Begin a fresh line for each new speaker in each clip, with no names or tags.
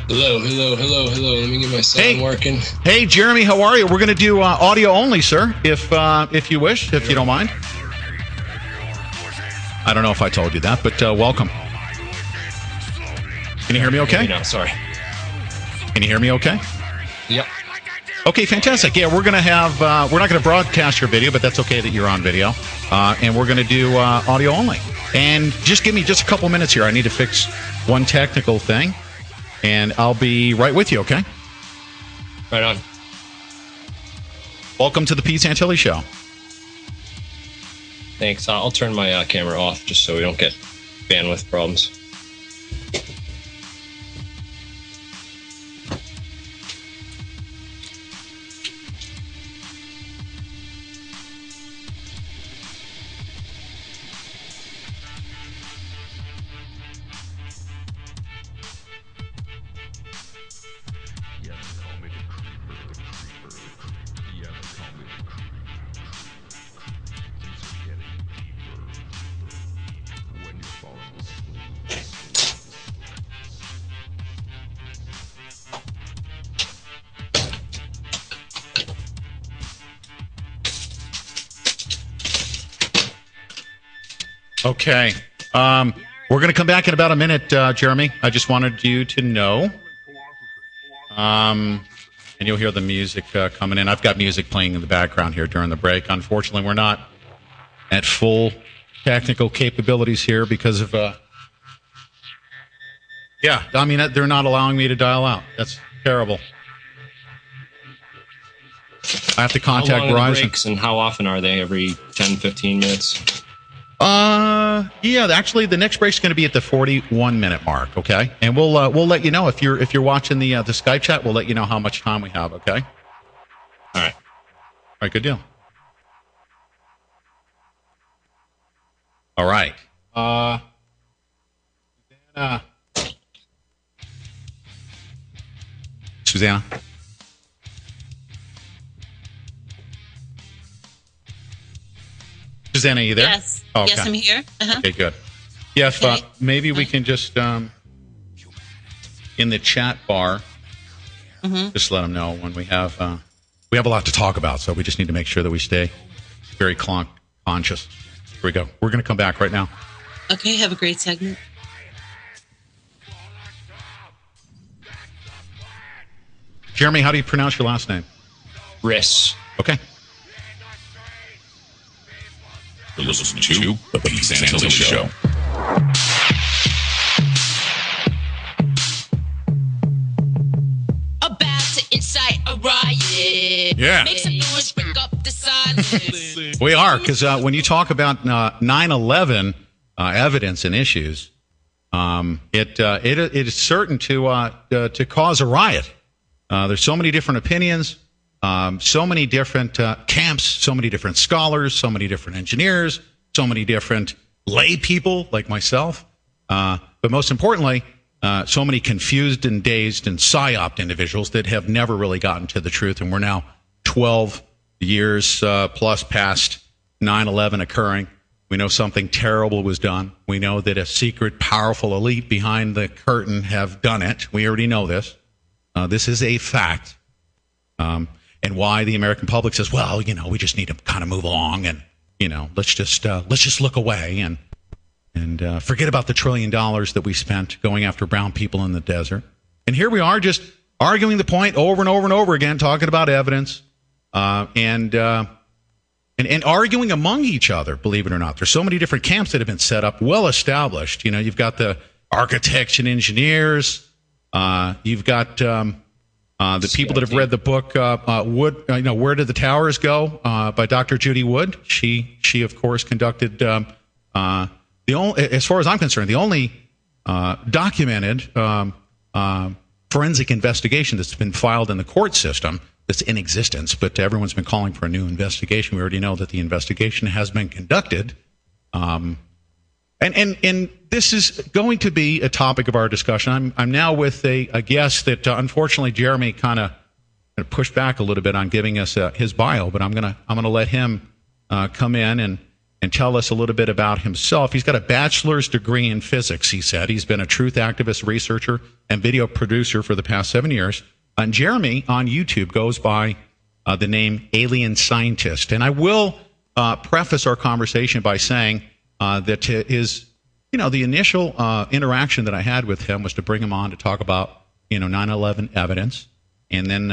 Hello. Let me get my sound working.
Hey, Jeremy, how are you? We're going to do audio only, sir, if you wish, if you don't mind. I don't know if I told you that, but welcome. Can you hear me okay?
No, sorry.
Can you hear me okay?
Yep.
Okay, fantastic. Yeah, we're going to have, we're not going to broadcast your video, but that's okay that you're on video. And we're going to do audio only. And just give me just a couple minutes here. I need to fix one technical thing. And I'll be right with you, okay?
Right on.
Welcome to the Pete Santilli Show.
Thanks. I'll turn my camera off just so we don't get bandwidth problems.
Okay. We're going to come back in about a minute, Jeremy. I just wanted you to know. And you'll hear the music coming in. I've got music playing in the background here during the break. Unfortunately, we're not at full technical capabilities here because of... yeah, I mean, they're not allowing me to dial out. That's terrible. I have to contact
Verizon. How long are the
Verizon.
breaks and how often are they? Every 10, 15 minutes?
Yeah, actually the next break's going to be at the 41-minute mark, okay? And we'll let you know if you're watching the Skype chat, we'll let you know how much time we have, okay?
All right,
good deal. All right. Susanna. Susanna, are you there?
Yes.
Oh, okay.
Yes, I'm here. Uh-huh.
Okay, good. Yeah, if, maybe we can just, in the chat bar, just let them know when we have a lot to talk about, so we just need to make sure that we stay very conscious. Here we go. We're going to come back right now.
Okay, have a great segment.
Jeremy, how do you pronounce your last name?
Rys.
Okay.
You're listening to the Pete Santilli Show.
About to incite a riot.
Yeah.
Make some noise, break up the silence.
We are, because when you talk about 9/11 evidence and issues, it is certain to cause a riot. There's so many different opinions. So many different camps, so many different scholars, so many different engineers, so many different lay people like myself. But most importantly, so many confused and dazed and psy-op individuals that have never really gotten to the truth. And we're now 12 years plus past 9/11 occurring. We know something terrible was done. We know that a secret, powerful elite behind the curtain have done it. We already know this. This is a fact. And why the American public says, well, we just need to kind of move along and, let's just look away and forget about the $1 trillion that we spent going after brown people in the desert. And here we are just arguing the point over and over and over again, talking about evidence, and arguing among each other, believe it or not. There's so many different camps that have been set up, well established. You've got the architects and engineers. You've got the people that have read the book Wood, Where Did the Towers Go, by Dr. Judy Wood. She of course conducted as far as I'm concerned, the only documented forensic investigation that's been filed in the court system that's in existence, but everyone's been calling for a new investigation. We already know that the investigation has been conducted. And this is going to be a topic of our discussion. I'm now with a guest that unfortunately Jeremy kind of pushed back a little bit on giving us his bio, but I'm gonna let him come in and tell us a little bit about himself. He's got a bachelor's degree in physics, he said. He's been a truth activist, researcher, and video producer for the past 7 years. And Jeremy on YouTube goes by the name Alien Scientist. And I will preface our conversation by saying that his, the initial interaction that I had with him was to bring him on to talk about, 9/11 evidence. And then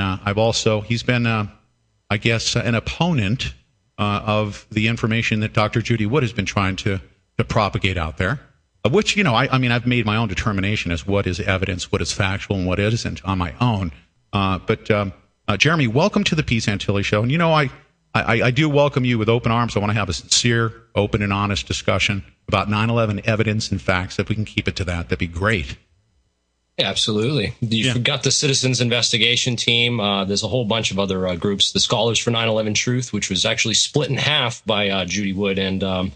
he's been, I guess, an opponent of the information that Dr. Judy Wood has been trying to propagate out there, which, I've made my own determination as what is evidence, what is factual, and what isn't on my own. But Jeremy, welcome to the Peace Antilles Show. And, I do welcome you with open arms. I want to have a sincere, open, and honest discussion about 9/11 evidence and facts. If we can keep it to that, that'd be great.
Yeah, absolutely. You forgot the Citizens Investigation Team. There's a whole bunch of other groups. The Scholars for 9/11 Truth, which was actually split in half by Judy Wood and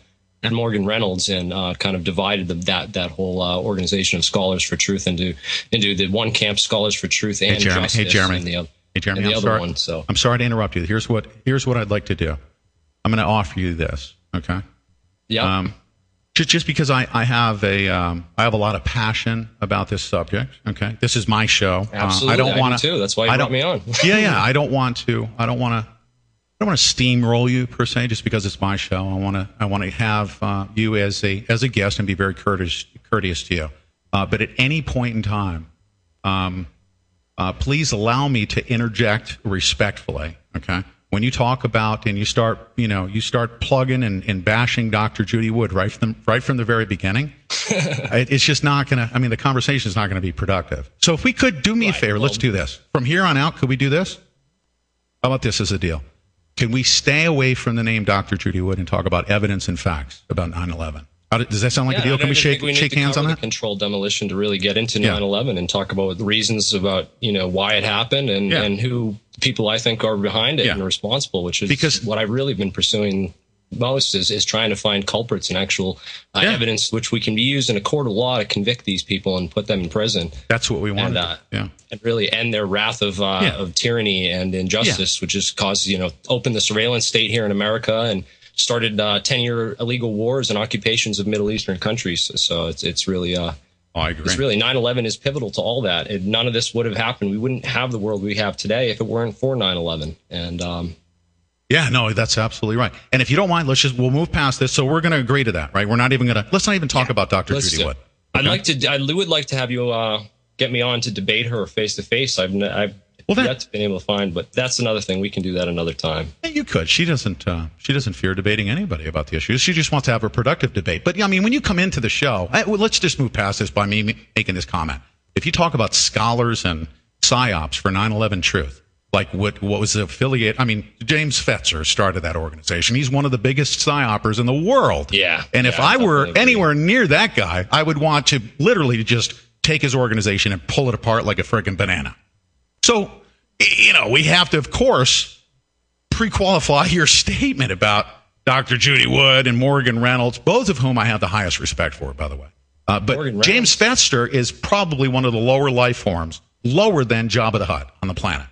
Morgan Reynolds, and kind of divided that whole organization of Scholars for Truth into the one camp, Scholars for Truth and Justice.
Hey, Jeremy.
And the other one. So
I'm sorry to interrupt you. Here's what I'd like to do. I'm going to offer you this. Okay.
Yeah.
Just because I have a lot of passion about this subject. Okay. This is my show.
Absolutely. I don't want to too. That's why you brought me on.
Yeah. I don't want to steamroll you per se, just because it's my show. I want to have you as a guest and be very courteous to you. But at any point in time, please allow me to interject respectfully. Okay. When you talk about and you start plugging and bashing Dr. Judy Wood right from the very beginning, it's just not going to, the conversation is not going to be productive. So if we could do me a favor, let's do this. From here on out, could we do this? How about this as a deal? Can we stay away from the name Dr. Judy Wood and talk about evidence and facts about 9/11? Does that sound like a deal? Can we shake hands on that?
Controlled demolition to really get into 9/11 and talk about the reasons about why it happened and who people I think are behind it and responsible, which is because what I've really been pursuing most is trying to find culprits and actual evidence which we can use in a court of law to convict these people and put them in prison.
That's what we want.
And really end their wrath of tyranny and injustice, which has caused open the surveillance state here in America and started 10-year illegal wars and occupations of Middle Eastern countries. So it's really I agree. It's really 9/11 is pivotal to all that. None of this would have happened. We wouldn't have the world we have today if it weren't for 9/11. And
that's absolutely right. And if you don't mind, we'll move past this. So we're going to agree to that, right? We're not even going to. Let's not even talk about Dr. Judy Wood. Okay?
I would like to have you get me on to debate her face to face. I've yet been able to find, but that's another thing. We can do that another time.
Yeah, you could. She doesn't fear debating anybody about the issues. She just wants to have a productive debate. But when you come into the show, let's just move past this by me making this comment. If you talk about scholars and psy-ops for 9/11 Truth, like what was the affiliate? James Fetzer started that organization. He's one of the biggest psy-oppers in the world.
Yeah.
And if I were anywhere near that guy, I would want to literally just take his organization and pull it apart like a friggin' banana. So, we have to, of course, pre-qualify your statement about Dr. Judy Wood and Morgan Reynolds, both of whom I have the highest respect for, by the way. But James Fetzer is probably one of the lower life forms, lower than Jabba the Hutt on the planet.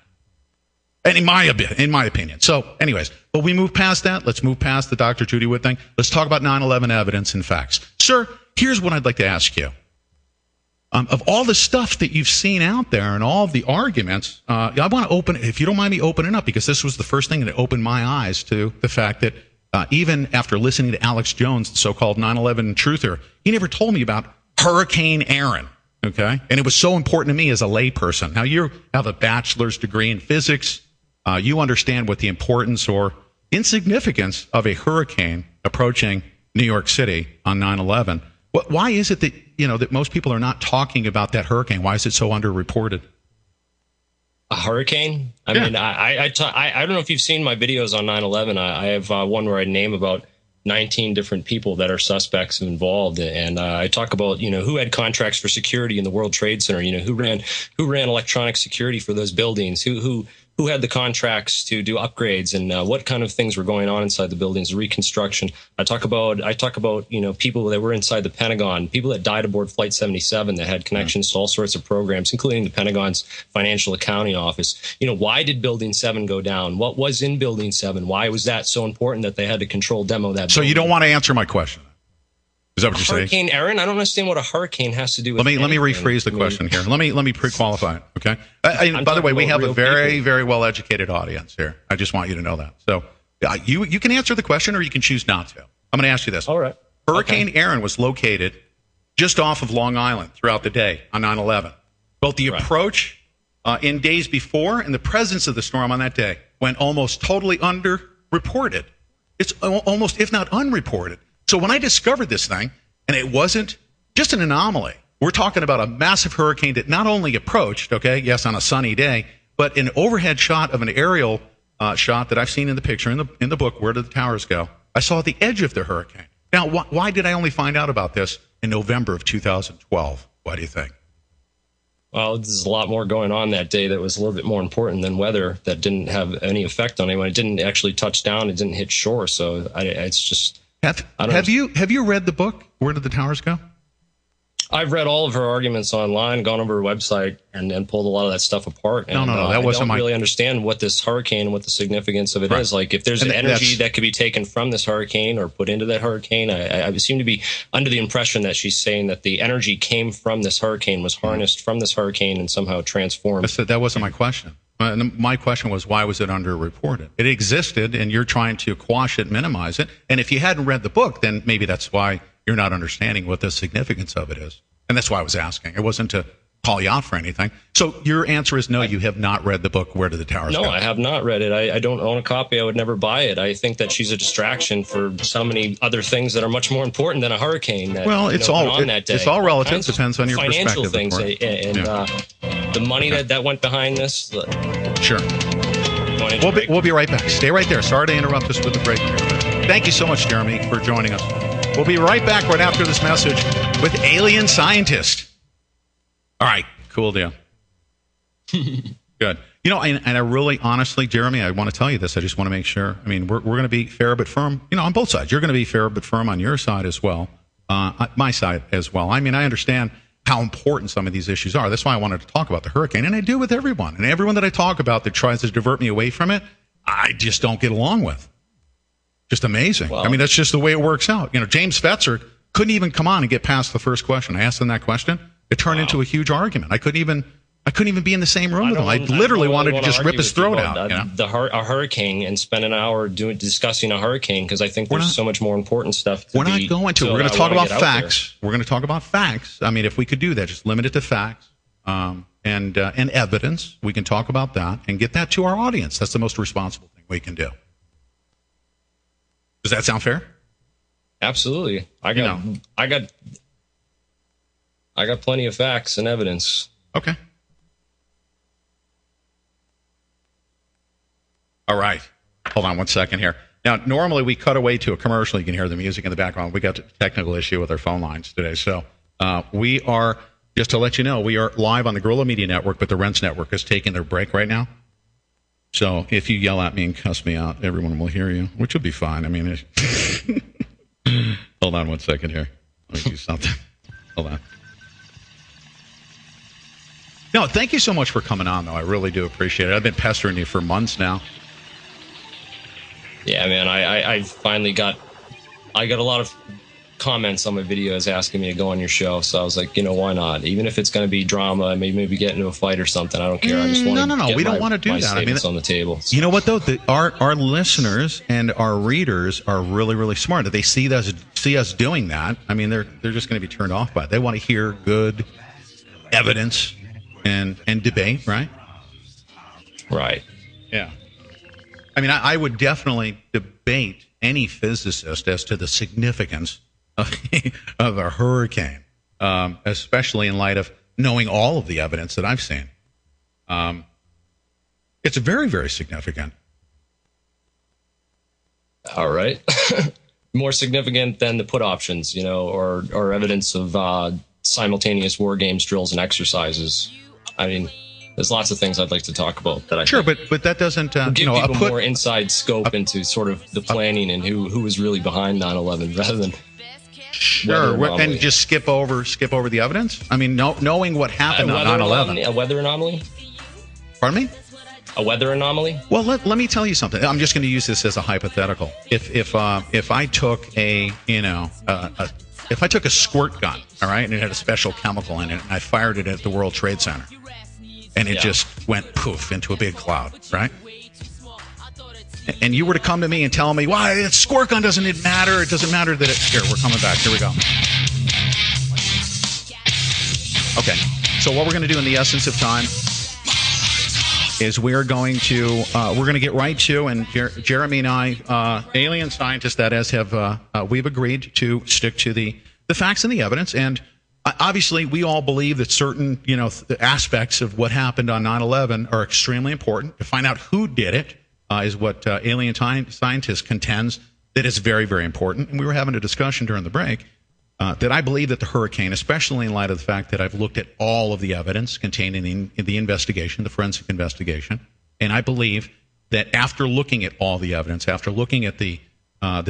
And in my opinion. So, anyways, but we move past that. Let's move past the Dr. Judy Wood thing. Let's talk about 9/11 evidence and facts. Sir, here's what I'd like to ask you. Of all the stuff that you've seen out there and all of the arguments, I want to open, if you don't mind me opening up, because this was the first thing that opened my eyes to the fact that even after listening to Alex Jones, the so-called 9/11 truther, he never told me about Hurricane Aaron, okay? And it was so important to me as a layperson. Now, you have a bachelor's degree in physics. You understand what the importance or insignificance of a hurricane approaching New York City on 9/11. Why is it that that most people are not talking about that hurricane? Why is it so underreported?
A hurricane? I mean, I don't know if you've seen my videos on 9/11. I have one where I name about 19 different people that are suspects involved, and I talk about who had contracts for security in the World Trade Center, who ran electronic security for those buildings, who who had the contracts to do upgrades and what kind of things were going on inside the buildings, reconstruction. I talk about people that were inside the Pentagon, people that died aboard Flight 77 that had connections to all sorts of programs, including the Pentagon's Financial Accounting Office. Why did Building 7 go down? What was in Building 7? Why was that so important that they had to control demo that
So
building?
you don't want to answer my question? Is that what you're saying?
Hurricane Aaron? I don't understand what a hurricane has to do with
Let me
anything.
rephrase the question here. Let me pre-qualify it, okay? By the way, we have a very, very well-educated audience here. I just want you to know that. So you can answer the question or you can choose not to. I'm going to ask you this.
All right.
Hurricane Aaron was located just off of Long Island throughout the day on 9/11. Both the approach in days before and the presence of the storm on that day went almost totally underreported. It's almost, if not unreported. So when I discovered this thing, and it wasn't just an anomaly, we're talking about a massive hurricane that not only approached, okay, yes, on a sunny day, but an overhead shot of an aerial shot that I've seen in the picture in the book, Where Did the Towers Go? I saw the edge of the hurricane. Now, why did I only find out about this in November of 2012? Why do you think?
Well, there's a lot more going on that day that was a little bit more important than weather that didn't have any effect on anyone. It didn't actually touch down. It didn't hit shore. So it's just...
Have you read the book, Where Did the Towers Go?
I've read all of her arguments online, gone over her website, and pulled a lot of that stuff apart. And,
No, that wasn't
I don't really understand what this hurricane and what the significance of it is. Like, if there's an energy that could be taken from this hurricane or put into that hurricane, I seem to be under the impression that she's saying that the energy came from this hurricane, was harnessed from this hurricane, and somehow transformed.
That wasn't my question. My question was, why was it underreported? It existed, and you're trying to quash it, minimize it. And if you hadn't read the book, then maybe that's why you're not understanding what the significance of it is. And that's why I was asking. It wasn't to call you out for anything. So your answer is no, you have not read the book, Where Did the Towers Go?
No, I have not read it. I don't own a copy. I would never buy it. I think that she's a distraction for so many other things that are much more important than a hurricane. That,
it's all relative. Depends on your
financial
perspective.
Financial things and the money that went behind this.
Sure. We'll be right back. Stay right there. Sorry to interrupt us with the break here. Thank you so much, Jeremy, for joining us. We'll be right back right after this message with Alien Scientist. All right. Cool deal. Good. And I really, honestly, Jeremy, I want to tell you this. I just want to make sure. I mean, we're going to be fair but firm, on both sides. You're going to be fair but firm on your side as well, my side as well. I mean, I understand how important some of these issues are. That's why I wanted to talk about the hurricane, and I do with everyone. And everyone that I talk about that tries to divert me away from it, I just don't get along with. Just amazing. Well, I mean, that's just the way it works out. James Fetzer couldn't even come on and get past the first question. I asked him that question. It turned into a huge argument. I couldn't even be in the same room with him. I literally wanted to just rip his throat out.
A hurricane and spend an hour discussing a hurricane because I think there's so much more important stuff.
We're not going to. We're going to talk about facts. We're going to talk about facts. I mean, if we could do that, just limit it to facts and evidence. We can talk about that and get that to our audience. That's the most responsible thing we can do. Does that sound fair?
Absolutely. I got plenty of facts and evidence.
Okay. All right. Hold on one second here. Now, normally we cut away to a commercial. You can hear the music in the background. We got a technical issue with our phone lines today. So we are, just to let you know, we are live on the Guerrilla Media Network, but the Rents Network is taking their break right now. So if you yell at me and cuss me out, everyone will hear you, which will be fine. I mean, hold on one second here. Let me do something. Hold on. No, thank you so much for coming on, though. I really do appreciate it. I've been pestering you for months now.
Yeah, man, I finally got a lot of comments on my videos asking me to go on your show. So I was like, why not? Even if it's going to be drama, maybe get into a fight or something. I don't care. I just want
no. We don't want to do that. I mean,
on the table.
You know what though? Our listeners and our readers are really, really smart. If they see us doing that, I mean, they're just going to be turned off by it. They want to hear good evidence and debate, right?
Right.
Yeah. I mean, I would definitely debate any physicist as to the significance of a hurricane, especially in light of knowing all of the evidence that I've seen. It's very, very significant.
All right. More significant than the put options, or evidence of simultaneous war games, drills, and exercises. I mean, There's lots of things I'd like to talk about that I
sure,
think
but that doesn't
give people more inside scope into sort of the planning and who was really behind 9/11 rather than
and just skip over the evidence. I mean, knowing what happened on 9/11,
a weather anomaly.
Pardon me?
A weather anomaly?
Well, let me tell you something. I'm just going to use this as a hypothetical. If I took if I took a squirt gun, all right, and it had a special chemical in it, and I fired it at the World Trade Center, and it just went poof into a big cloud, right? And you were to come to me and tell me, why, that squirt gun doesn't matter. It doesn't matter that here, we're coming back. Here we go. Okay. So what we're going to do in the essence of time is we're going to get right to, and Jeremy and I, alien scientists, that is, we've agreed to stick to the facts and the evidence. And obviously, we all believe that certain, aspects of what happened on 9/11 are extremely important. To find out who did it is what alien scientists contends that is very, very important. And we were having a discussion during the break that I believe that the hurricane, especially in light of the fact that I've looked at all of the evidence contained in the investigation, the forensic investigation, and I believe that after looking at all the evidence, after looking at the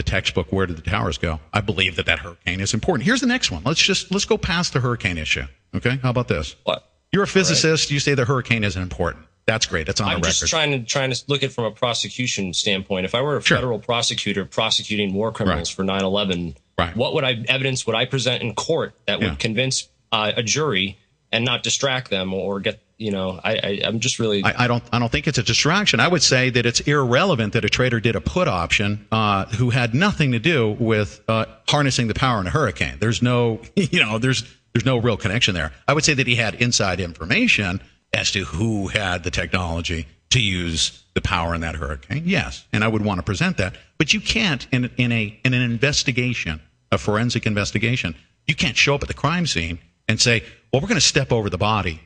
textbook, Where Did the Towers Go?, I believe that hurricane is important. Here's the next one. Let's go past the hurricane issue. Okay, how about this?
What?
You're a physicist. Right. You say the hurricane isn't important. That's great. That's on the record.
I'm just trying to look at it from a prosecution standpoint. If I were a federal prosecutor prosecuting war criminals for 9/11, what evidence would I present in court that would convince a jury and not distract them or get? I'm just really.
I don't think it's a distraction. I would say that it's irrelevant that a trader did a put option who had nothing to do with harnessing the power in a hurricane. There's no, there's no real connection there. I would say that he had inside information as to who had the technology to use the power in that hurricane. Yes, and I would want to present that. But you can't in an investigation, a forensic investigation, you can't show up at the crime scene and say, well, we're going to step over the body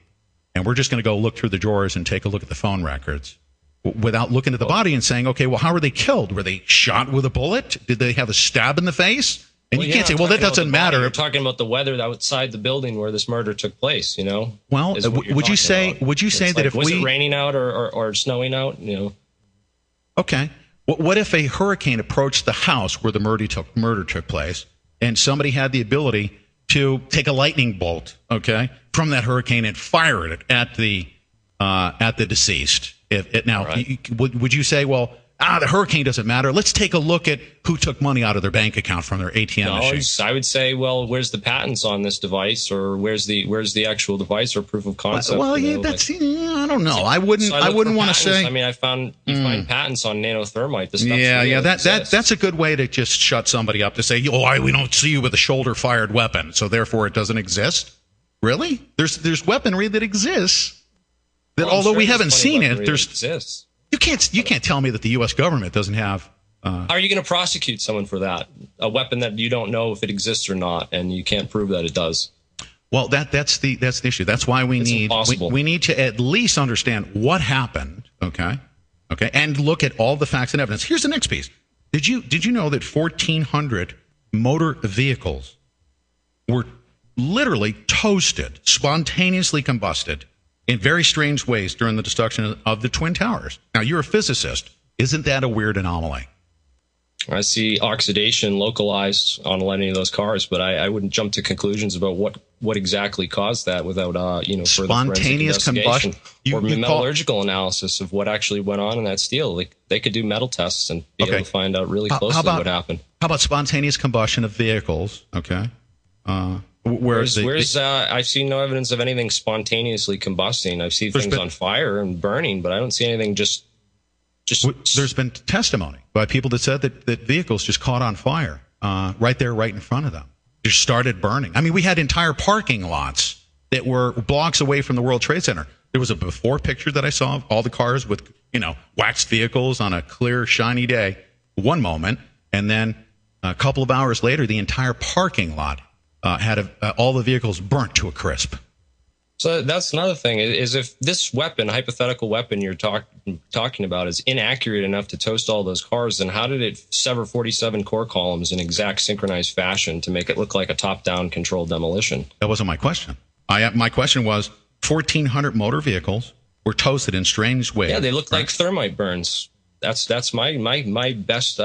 and we're just going to go look through the drawers and take a look at the phone records without looking at the body and saying, okay, well, how were they killed? Were they shot with a bullet? Did they have a stab in the face? And you can't say, well, that doesn't matter.
You're talking about the weather outside the building where this murder took place, Well,
would you say that if
was it raining out or snowing out,
Okay. What if a hurricane approached the house where the murder took place and somebody had the ability to take a lightning bolt, okay, from that hurricane and fire it at the deceased? Would you say, well, the hurricane doesn't matter. Let's take a look at who took money out of their bank account from their ATM machine.
I would say, well, where's the patents on this device, or where's the actual device or proof of concept?
Well, I don't know. I wouldn't want to say.
I mean, you find patents on nanothermite.
That's a good way to just shut somebody up, to say, we don't see you with a shoulder-fired weapon, so therefore it doesn't exist. Really? There's weaponry that exists that, although we haven't seen it, exists. You can't tell me that the U.S. government doesn't have.
How are you going to prosecute someone for that? A weapon that you don't know if it exists or not, and you can't prove that it does.
Well, that's the issue. That's why we need to at least understand what happened. Okay, and look at all the facts and evidence. Here's the next piece. Did you know that 1,400 motor vehicles were literally toasted, spontaneously combusted in very strange ways during the destruction of the Twin Towers? Now, you're a physicist. Isn't that a weird anomaly?
I see oxidation localized on any of those cars, but I wouldn't jump to conclusions about what exactly caused that without further
spontaneous combustion
or metallurgical analysis of what actually went on in that steel. They could do metal tests and be able to find out really closely what happened.
How about spontaneous combustion of vehicles? Okay.
I've seen no evidence of anything spontaneously combusting. I've seen things on fire and burning, but I don't see anything just.
There's been testimony by people that said that vehicles just caught on fire right in front of them. Just started burning. I mean, we had entire parking lots that were blocks away from the World Trade Center. There was a before picture that I saw of all the cars with, waxed vehicles on a clear, shiny day, one moment, and then a couple of hours later, the entire parking lot had all the vehicles burnt to a crisp.
So that's another thing, is if this hypothetical weapon you're talking about, is inaccurate enough to toast all those cars, then how did it sever 47 core columns in exact synchronized fashion to make it look like a top-down controlled demolition?
That wasn't my question. My question was 1,400 motor vehicles were toasted in strange ways.
Yeah, they look like thermite burns. That's my best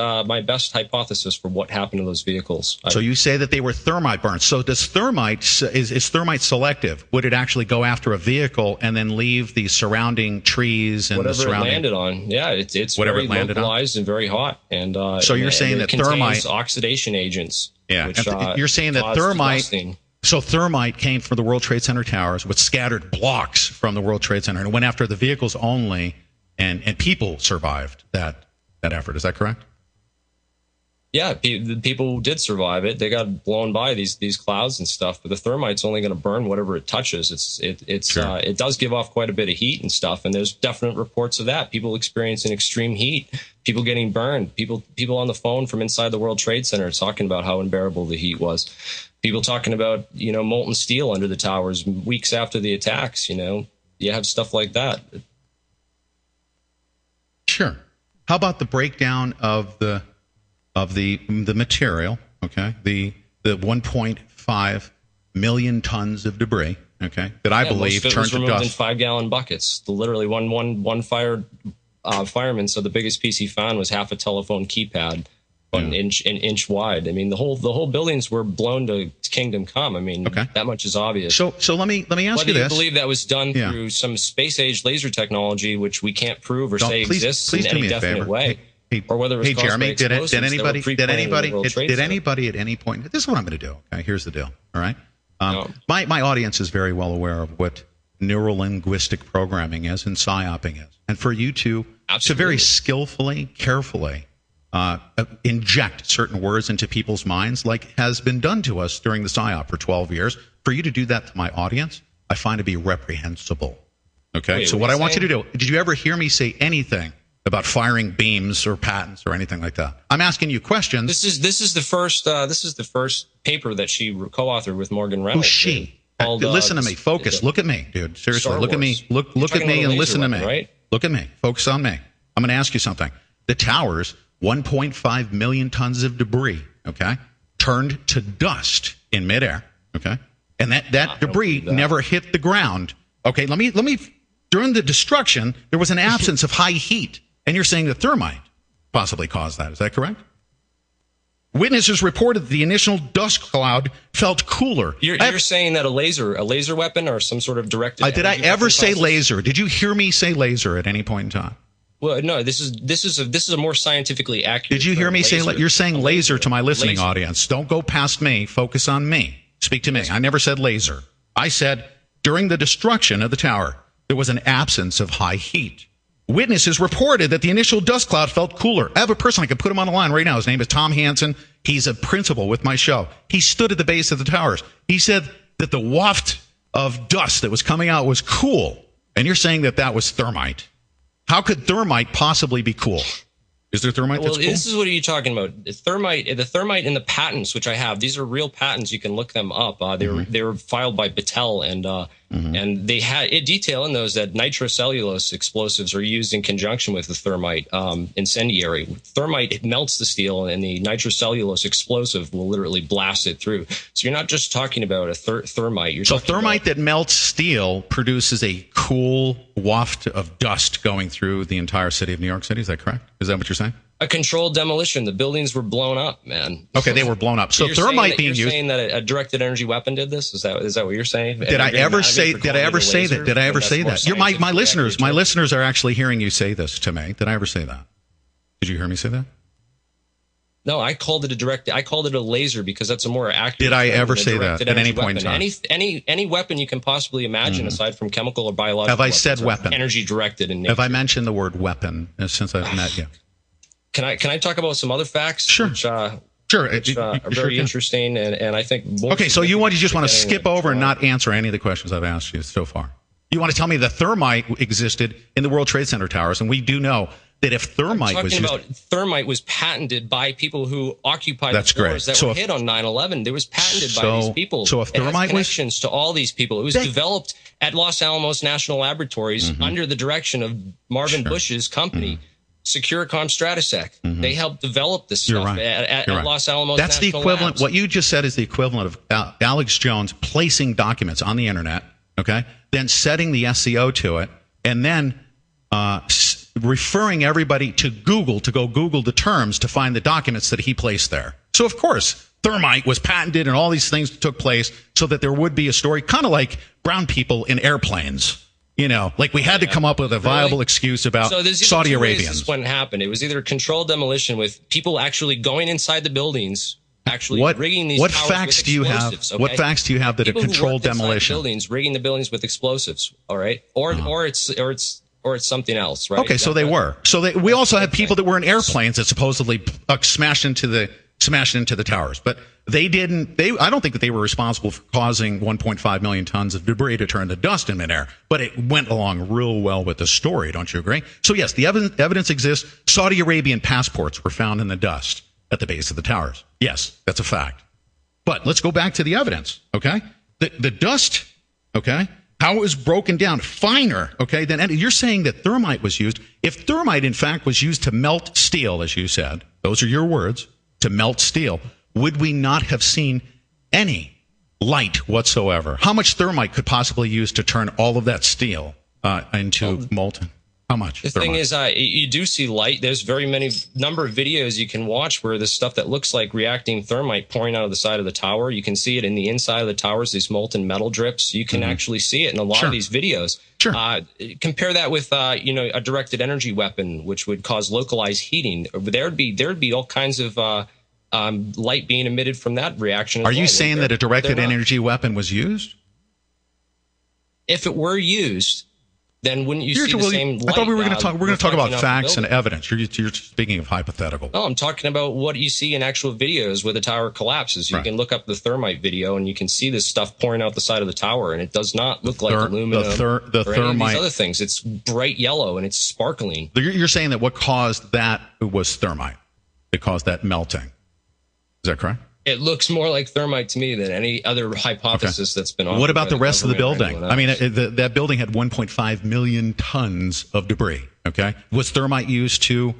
hypothesis for what happened to those vehicles.
So you say that they were thermite burns. So does is thermite selective? Would it actually go after a vehicle and then leave the surrounding trees and
whatever
the surrounding?
It landed on? Yeah, it's
whatever
very
it landed
localized and very hot. And
so you're saying that thermite
oxidation agents?
Yeah,
which,
you're saying that thermite. So thermite came from the World Trade Center towers, with scattered blocks from the World Trade Center, and went after the vehicles only. And people survived that effort. Is that correct?
Yeah, the people did survive it. They got blown by these clouds and stuff. But the thermite's only going to burn whatever it touches. It does give off quite a bit of heat and stuff. And there's definite reports of that. People experiencing extreme heat, people getting burned, people on the phone from inside the World Trade Center talking about how unbearable the heat was. People talking about molten steel under the towers weeks after the attacks. You have stuff like that.
Sure. How about the breakdown of the material? Okay, the 1.5 million tons of debris. Okay, that I believe turned to dust
in 5-gallon buckets. Literally, one fireman said the biggest piece he found was half a telephone keypad, an inch wide. I mean, the whole buildings were blown to kingdom come. I mean, that much is obvious.
So let me ask you this:
whether you believe that was done through some space age laser technology, which we can't prove or say exists in any definite way, or whether it was
Jeremy, did anybody at any point? This is what I'm going to do. Okay, here's the deal. All right, my audience is very well aware of what neuro-linguistic programming is and psy-oping is, and for you to very skillfully, carefully inject certain words into people's minds, like has been done to us during the psy-op for 12 years. For you to do that to my audience, I find to be reprehensible. Okay, so what I want you to do, did you ever hear me say anything about firing beams or patents or anything like that? I'm asking you questions.
This is the first paper that she co-authored with Morgan Reynolds.
Who's she? Listen to me. Focus. Look at me, dude. Seriously, look at me. Look at me and listen to me.
Right?
Look at me. Focus on me. I'm going to ask you something. The towers, 1.5 million tons of debris, okay, turned to dust in midair, okay, and that debris never hit the ground. Okay, let me. During the destruction, there was an absence of high heat, and you're saying the thermite possibly caused that. Is that correct? Witnesses reported that the initial dust cloud felt cooler.
You're saying that a laser weapon or some sort of directed.
Did I ever say laser? Did you hear me say laser at any point in time?
Well, no. This is a more scientifically accurate.
Did you hear me say you're saying laser to my listening audience? Don't go past me. Focus on me. Speak to me. I never said laser. I said during the destruction of the tower, there was an absence of high heat. Witnesses reported that the initial dust cloud felt cooler. I have a person, I could put him on the line right now. His name is Tom Hansen. He's a principal with my show. He stood at the base of the towers. He said that the waft of dust that was coming out was cool. And you're saying that was thermite. How could thermite possibly be cool? Is there thermite that's cool?
This is what are you talking about? The thermite in the patents, which I have, these are real patents. You can look them up. They were filed by Battelle, and they had detail in those that nitrocellulose explosives are used in conjunction with the thermite incendiary. Thermite melts the steel, and the nitrocellulose explosive will literally blast it through. So you're not just talking about a thermite.
So thermite that melts steel produces a cool waft of dust going through the entire city of New York City. Is that correct? Is that what you're saying?
A controlled demolition. The buildings were blown up, man.
Okay, they were blown up. So thermite being used.
You're saying that a directed energy weapon did this? Is that what you're saying?
Did I ever say that? My listeners are actually hearing you say this to me. Did I ever say that? Did you hear me say that?
No, I called it a laser because that's a more accurate.
Did I ever say that at any point in time?
Any weapon you can possibly imagine aside from chemical or biological.
Have I said weapon?
Energy directed in nature.
Have I mentioned the word weapon since I've met you?
Can I talk about some other facts?
Sure.
Which are very interesting, and I think.
Okay, so you just want to skip over and not answer any of the questions I've asked you so far. You want to tell me the thermite existed in the World Trade Center towers, and we do know that if thermite was used,
thermite was patented by people who occupied the floors that were hit on 9/11. It was patented by these people.
So if thermite
it has connections to all these people, it was developed at Los Alamos National Laboratories under the direction of Marvin Bush's company. Securicom Stratesec. They helped develop this stuff at Los Alamos.
That's
National
the equivalent.
Labs.
What you just said is the equivalent of Alex Jones placing documents on the internet, okay, then setting the SEO to it, and then referring everybody to Google to go Google the terms to find the documents that he placed there. So, of course, thermite was patented and all these things took place so that there would be a story, kind of like brown people in airplanes. You know, like we had to come up with a viable excuse about Saudi Arabians.
This wouldn't happen. It was either controlled demolition with people actually going inside the buildings, actually rigging these towers
facts
with
do you have?
explosives, okay?
What facts do you have that
people
a controlled demolition?
Buildings, rigging the buildings with explosives. All right, or it's something else, right?
Okay, so they were. So we also had people that were in airplanes that supposedly smashed into the towers, but they didn't. I don't think that they were responsible for causing 1.5 million tons of debris to turn to dust in midair. But it went along real well with the story. Don't you agree? So yes, the evidence exists. Saudi Arabian passports were found in the dust at the base of the towers. Yes, that's a fact. But let's go back to the evidence. Okay, the dust. Okay. How it was broken down finer, okay, than you're saying that thermite was used. If thermite, in fact, was used to melt steel, as you said, those are your words, to melt steel, would we not have seen any light whatsoever? How much thermite could possibly use to turn all of that steel into molten? How much?
The thing is, you do see light. There's very many number of videos you can watch where the stuff that looks like reacting thermite pouring out of the side of the tower. You can see it in the inside of the towers, these molten metal drips. You can actually see it in a lot of these videos.
Sure.
Compare that with, a directed energy weapon, which would cause localized heating. There'd be all kinds of light being emitted from that reaction.
Are you saying that a directed energy weapon was used?
If it were used, then wouldn't you see the same light?
I thought we were going to talk. We're going to talk about facts and evidence. You're speaking of hypothetical.
No, I'm talking about what you see in actual videos where the tower collapses. You can look up the thermite video, and you can see this stuff pouring out the side of the tower, and it does not look like aluminum
the
or
thermite.
Any of these other things. It's bright yellow and it's sparkling.
You're saying that what caused that was thermite. It caused that melting. Is that correct?
It looks more like thermite to me than any other hypothesis that's been offered.
What about the rest of the building? I mean, that building had 1.5 million tons of debris. Okay, was thermite used to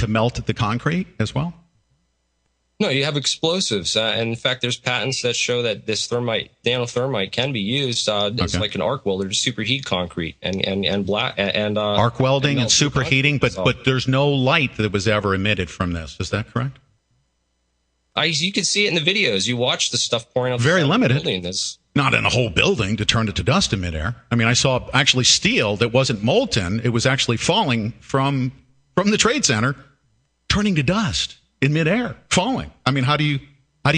melt the concrete as well?
No, you have explosives, and in fact, there's patents that show that this nanothermite, can be used as like an arc welder to superheat concrete and
arc welding and superheating, but there's no light that was ever emitted from this. Is that correct?
You can see it in the videos. You watch the stuff pouring out.
Very limited.
The building.
Not in a whole building to turn it to dust in midair. I mean, I saw actually steel that wasn't molten. It was actually falling from the Trade Center, turning to dust in midair, falling. I mean, how do you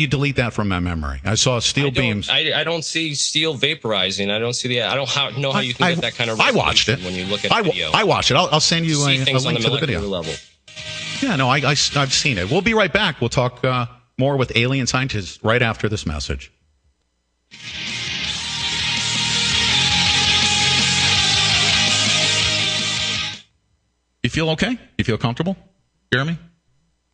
delete that from my memory? I saw steel beams.
I don't see steel vaporizing. I don't see the. I don't know how you can get that kind of.
I watched it
when you look at the video.
I watched it. I'll send you a link to the video.
Level.
Yeah, no, I've seen it. We'll be right back. We'll talk more with alien scientists right after this message. You feel okay? You feel comfortable, Jeremy?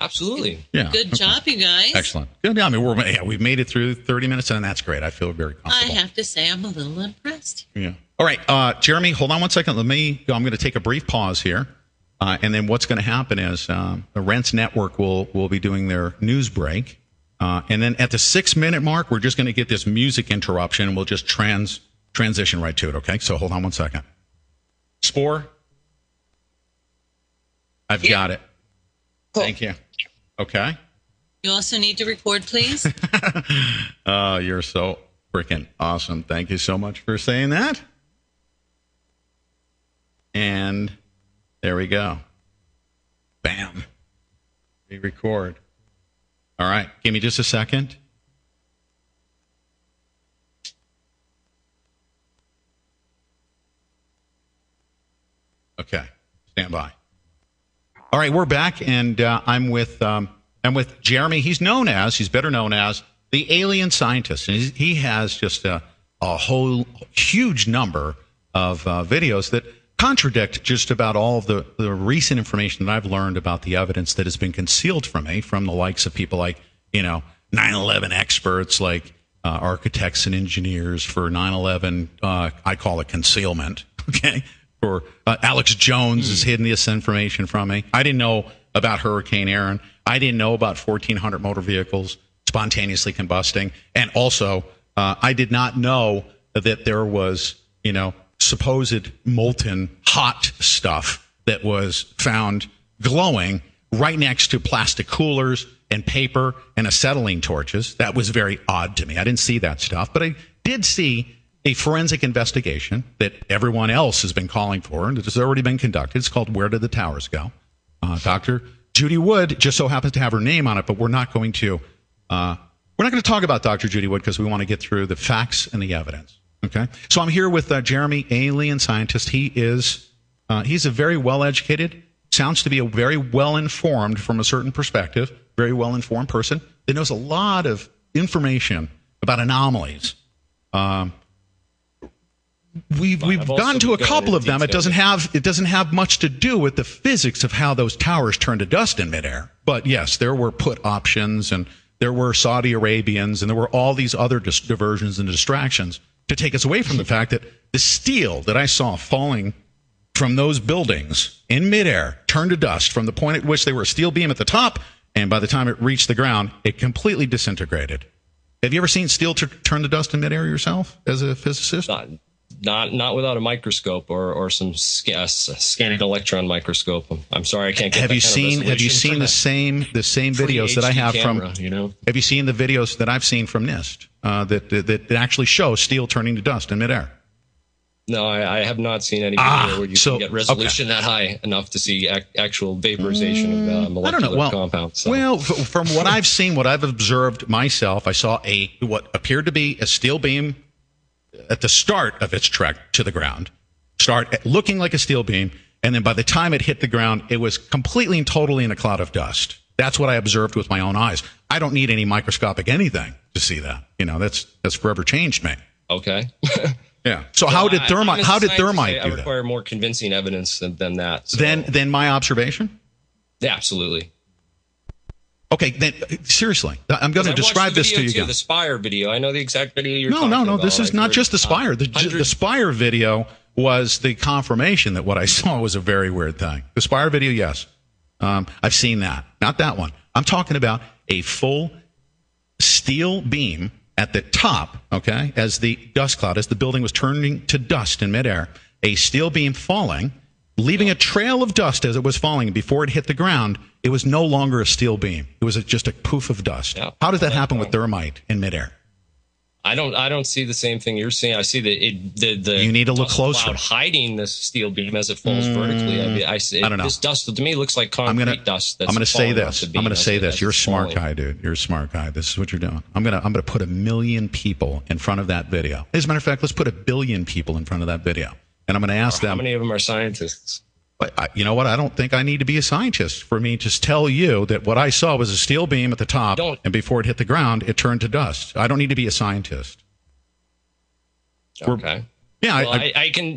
Absolutely.
Yeah.
Good job, you guys.
Excellent. Good. I mean, we've made it through 30 minutes, and that's great. I feel very comfortable.
I have to say, I'm a little impressed.
Yeah. All right, Jeremy, hold on one second. I'm going to take a brief pause here. And then what's going to happen is the Rents Network will be doing their news break. And then at the 6-minute mark, we're just going to get this music interruption, and we'll just transition right to it, okay? So hold on one second. Spore? I've got it. Cool. Thank you. Okay.
You also need to record, please.
Oh, you're so freaking awesome. Thank you so much for saying that. And there we go. Bam. We record. All right. Give me just a second. Okay. Stand by. All right, we're back, and I'm with Jeremy. He's better known as the alien scientist, and he has just a whole huge number of videos that contradict just about all of the recent information that I've learned about the evidence that has been concealed from me from the likes of people like 9/11 experts, like architects and engineers for 9/11. I call it concealment. Okay. Or Alex Jones has hidden this information from me. I didn't know about Hurricane Aaron. I didn't know about 1,400 motor vehicles spontaneously combusting. And also, I did not know that there was, supposed molten hot stuff that was found glowing right next to plastic coolers and paper and acetylene torches. That was very odd to me. I didn't see that stuff, but I did see a forensic investigation that everyone else has been calling for, and it has already been conducted. It's called Where Did the Towers Go? Dr. Judy Wood just so happens to have her name on it, but we're not going to talk about Dr. Judy Wood because we want to get through the facts and the evidence. Okay, so I'm here with Jeremy, alien scientist. He's a very well-educated, sounds to be a very well-informed from a certain perspective, very well-informed person that knows a lot of information about anomalies. We've gotten to a couple of them. It doesn't have much to do with the physics of how those towers turn to dust in midair. But yes, there were put options, and there were Saudi Arabians, and there were all these other diversions and distractions to take us away from the fact that the steel that I saw falling from those buildings in midair turned to dust from the point at which they were a steel beam at the top, and by the time it reached the ground, it completely disintegrated. Have you ever seen steel turn to dust in midair yourself as a physicist?
Not without a microscope or some scanning electron microscope. I'm sorry, I can't get. Have you seen
the same videos that I have
camera,
from? Have you seen the videos that I've seen from NIST that actually show steel turning to dust in midair?
No, I have not seen any video where you can get resolution that high enough to see actual vaporization of molecular compounds. So.
Well, from what I've seen, what I've observed myself, I saw what appeared to be a steel beam at the start of its trek to the ground, start looking like a steel beam, and then by the time it hit the ground, it was completely and totally in a cloud of dust. That's what I observed with my own eyes. I don't need any microscopic anything to see that. That's forever changed me.
Okay.
Yeah. So how did thermite do that?
I require more convincing evidence than that. So.
Than my observation?
Yeah, absolutely.
Okay, then seriously, I'm going to describe this to you again.
The Spire video. I know the exact video you're talking about.
No. This is not just the Spire. The Spire video was the confirmation that what I saw was a very weird thing. The Spire video, yes. I've seen that. Not that one. I'm talking about a full steel beam at the top, okay, as the dust cloud, as the building was turning to dust in midair, a steel beam falling, leaving a trail of dust as it was falling. Before it hit the ground, it was no longer a steel beam. It was just a poof of dust. Yeah. How does that happen with thermite in midair?
I don't see the same thing you're seeing. I see the
you need to look closer.
Cloud hiding this steel beam as it falls vertically. I don't know. This dust to me looks like concrete dust. I'm
going to say this. You're a smart guy, dude. You're a smart guy. This is what you're doing. I'm going to put 1 million people in front of that video. As a matter of fact, let's put 1 billion people in front of that video. And I'm going to ask them.
How many of them are scientists?
You know what? I don't think I need to be a scientist for me to tell you that what I saw was a steel beam at the top, and before it hit the ground, it turned to dust. I don't need to be a scientist.
Okay.
Yeah.
I can.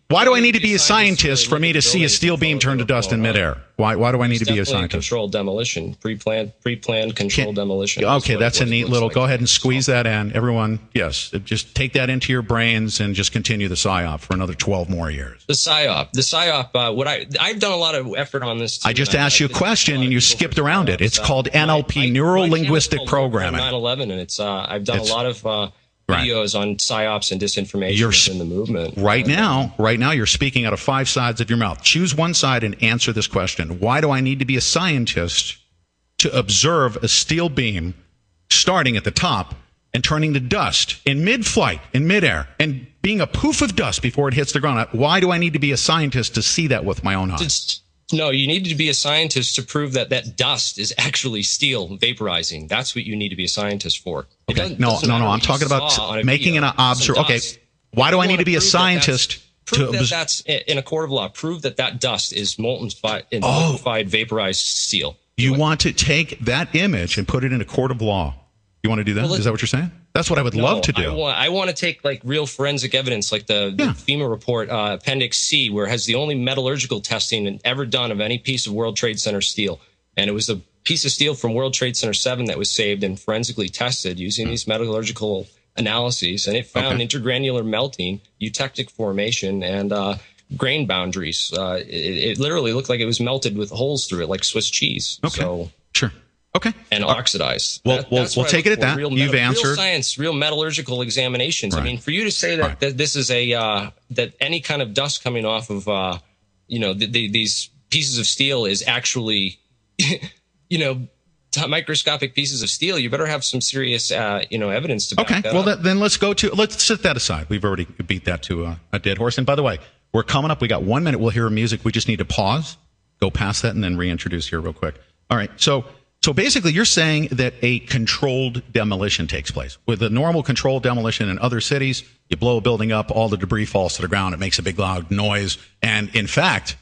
Why do I need to be a scientist for me to see a steel beam turn to dust in midair? Why do I need to be a scientist?
Controlled demolition, pre-planned controlled demolition.
Okay, that's a neat little. Go ahead and squeeze that in, everyone. Yes, just take that into your brains and just continue the psy-op for another 12 more years.
The psy-op. I've done a lot of effort on this.
I just asked you a question and you skipped around it. It's called NLP, neuro linguistic programming.
9/11, and it's I've done a lot of. Videos on psyops and disinformation in the movement. Right
now, you're speaking out of 5 sides of your mouth. Choose one side and answer this question. Why do I need to be a scientist to observe a steel beam starting at the top and turning to dust in mid-flight, in midair, and being a poof of dust before it hits the ground? Why do I need to be a scientist to see that with my own eyes?
No, you need to be a scientist to prove that dust is actually steel vaporizing. That's what you need to be a scientist for.
Okay. No. I'm talking about making an observation. Okay. Why do I need to be a scientist
prove that that's in a court of law? Prove that dust is molten vaporized steel.
You want to take that image and put it in a court of law. You want to do that? Is that what you're saying? That's what I would love to do.
I want to take like real forensic evidence, like the FEMA report, Appendix C, where it has the only metallurgical testing ever done of any piece of World Trade Center steel. And it was a piece of steel from World Trade Center 7 that was saved and forensically tested using these metallurgical analyses. And it found intergranular melting, eutectic formation, and grain boundaries. It literally looked like it was melted with holes through it, like Swiss cheese.
Okay. Sure.
and oxidized.
We'll take it at that. You've answered.
Real science, real metallurgical examinations. Right. I mean, for you to say that, that this is that any kind of dust coming off of, these pieces of steel is actually, microscopic pieces of steel, you better have some serious, evidence to back that up.
Then let's set that aside. We've already beat that to a dead horse. And by the way, we're coming up. We got 1 minute. We'll hear music. We just need to pause, go past that, and then reintroduce here real quick. All right. So basically, you're saying that a controlled demolition takes place. With a normal controlled demolition in other cities, you blow a building up, all the debris falls to the ground, it makes a big loud noise, and in fact,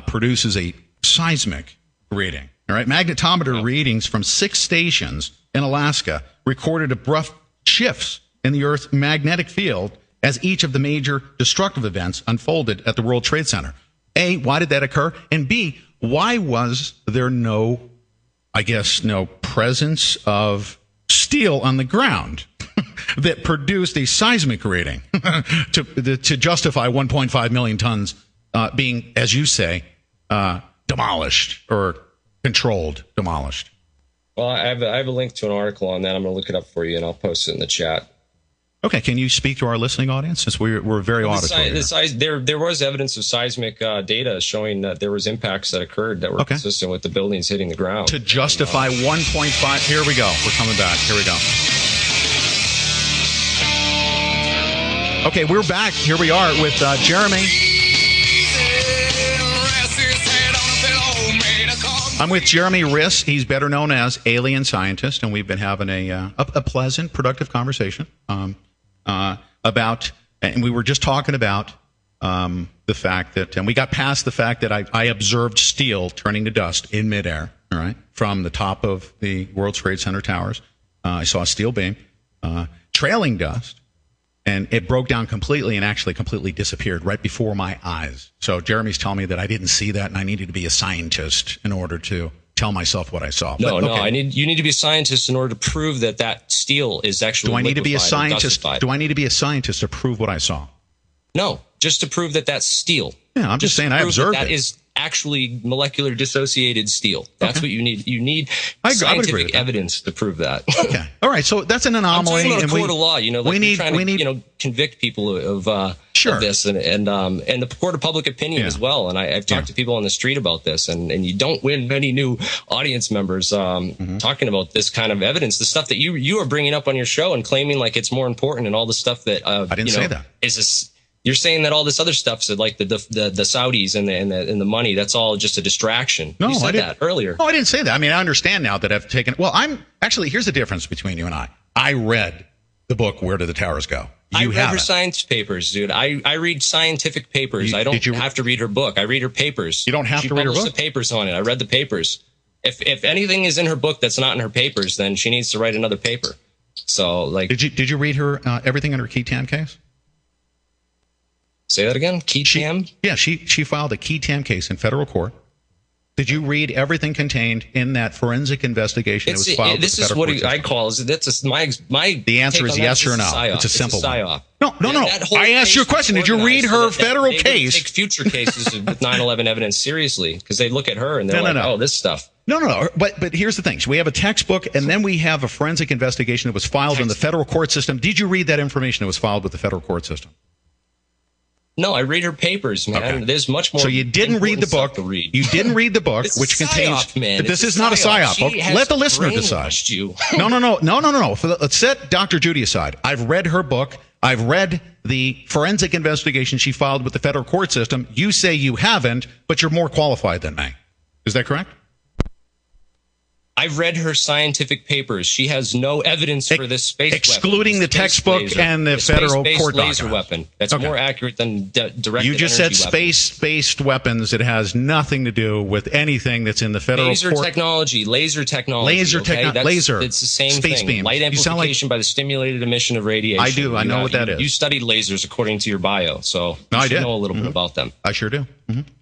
produces a seismic reading. All right, magnetometer readings from 6 stations in Alaska recorded abrupt shifts in the Earth's magnetic field as each of the major destructive events unfolded at the World Trade Center. A, why did that occur? And B, why was there no presence of steel on the ground that produced a seismic reading to justify 1.5 million tons being, as you say, demolished or controlled, demolished?
Well, I have a link to an article on that. I'm going to look it up for you, and I'll post it in the chat.
Okay, can you speak to our listening audience, since we're very auditory?
There was evidence of seismic data showing that there was impacts that occurred that were consistent with the buildings hitting the ground.
To justify 1.5, here we go. We're coming back. Here we go. Okay, we're back. Here we are with Jeremy. I'm with Jeremy Rys. He's better known as Alien Scientist, and we've been having a pleasant, productive conversation about, and we were just talking about the fact that, and we got past the fact that I observed steel turning to dust in midair, all right, from the top of the World Trade Center towers. I saw a steel beam trailing dust, and it broke down completely and actually completely disappeared right before my eyes. So Jeremy's telling me that I didn't see that, and I needed to be a scientist in order to tell myself what I saw.
You need to be a scientist in order to prove that steel is actually.
Do I need to be a scientist? Do I need to be a scientist to prove what I saw?
No, just to prove that that's steel.
Yeah, I'm just saying I observed
that is actually molecular dissociated steel. That's what you need. You need scientific evidence to prove that.
Okay. All right. So that's an anomaly.
I'm talking about a court of law. We need convict people of this and the court of public opinion as well. And I've talked to people on the street about this, and you don't win many new audience members talking about this kind of evidence, the stuff that you are bringing up on your show and claiming like it's more important, and all the stuff that
I didn't say that.
You're saying that all this other stuff, so like the Saudis and the money, that's all just a distraction.
No,
you said that earlier.
No, I didn't say that. I mean, I understand now that I've taken. Well, here's the difference between you and I. I read the book Where Do the Towers Go?
I read her science papers, dude. I read scientific papers. I don't have to read her book. I read her papers.
You don't have to read her book?
She published the papers on it. I read the papers. If anything is in her book that's not in her papers, then she needs to write another paper. So, like,
did you read her everything in her key tam case?
Say that again? Key tam?
Yeah, she filed a key tam case in federal court. Did you read everything contained in that forensic investigation that was filed?
This is what I call my.
The answer is yes or no. It's a simple one. No. I asked you a question. Did you read her federal case?
Take future cases with 9/11 evidence seriously, because they look at her and they're oh, this stuff.
No. But here's the thing. So we have a textbook, and then we have a forensic investigation that was filed in the federal court system. Did you read that information that was filed with the federal court system?
No, I read her papers, man. Okay. There's much more.
So you didn't read the book. You didn't read the book, which contains. This is not a psy-op. Let the listener decide. No. Let's set Dr. Judy aside. I've read her book. I've read the forensic investigation she filed with the federal court system. You say you haven't, but you're more qualified than me. Is that correct?
I've read her scientific papers. She has no evidence for this space weapon.
Excluding the textbook and the federal court
laser weapon. That's more accurate than direct.
You just said space-based weapons. It has nothing to do with anything that's in the federal
laser
court.
Laser technology.
Laser.
It's the same
space
thing.
Beams.
Light amplification by the stimulated emission of radiation.
I do. I know what that is.
You studied lasers according to your bio, so you should know a little bit about them.
I sure do.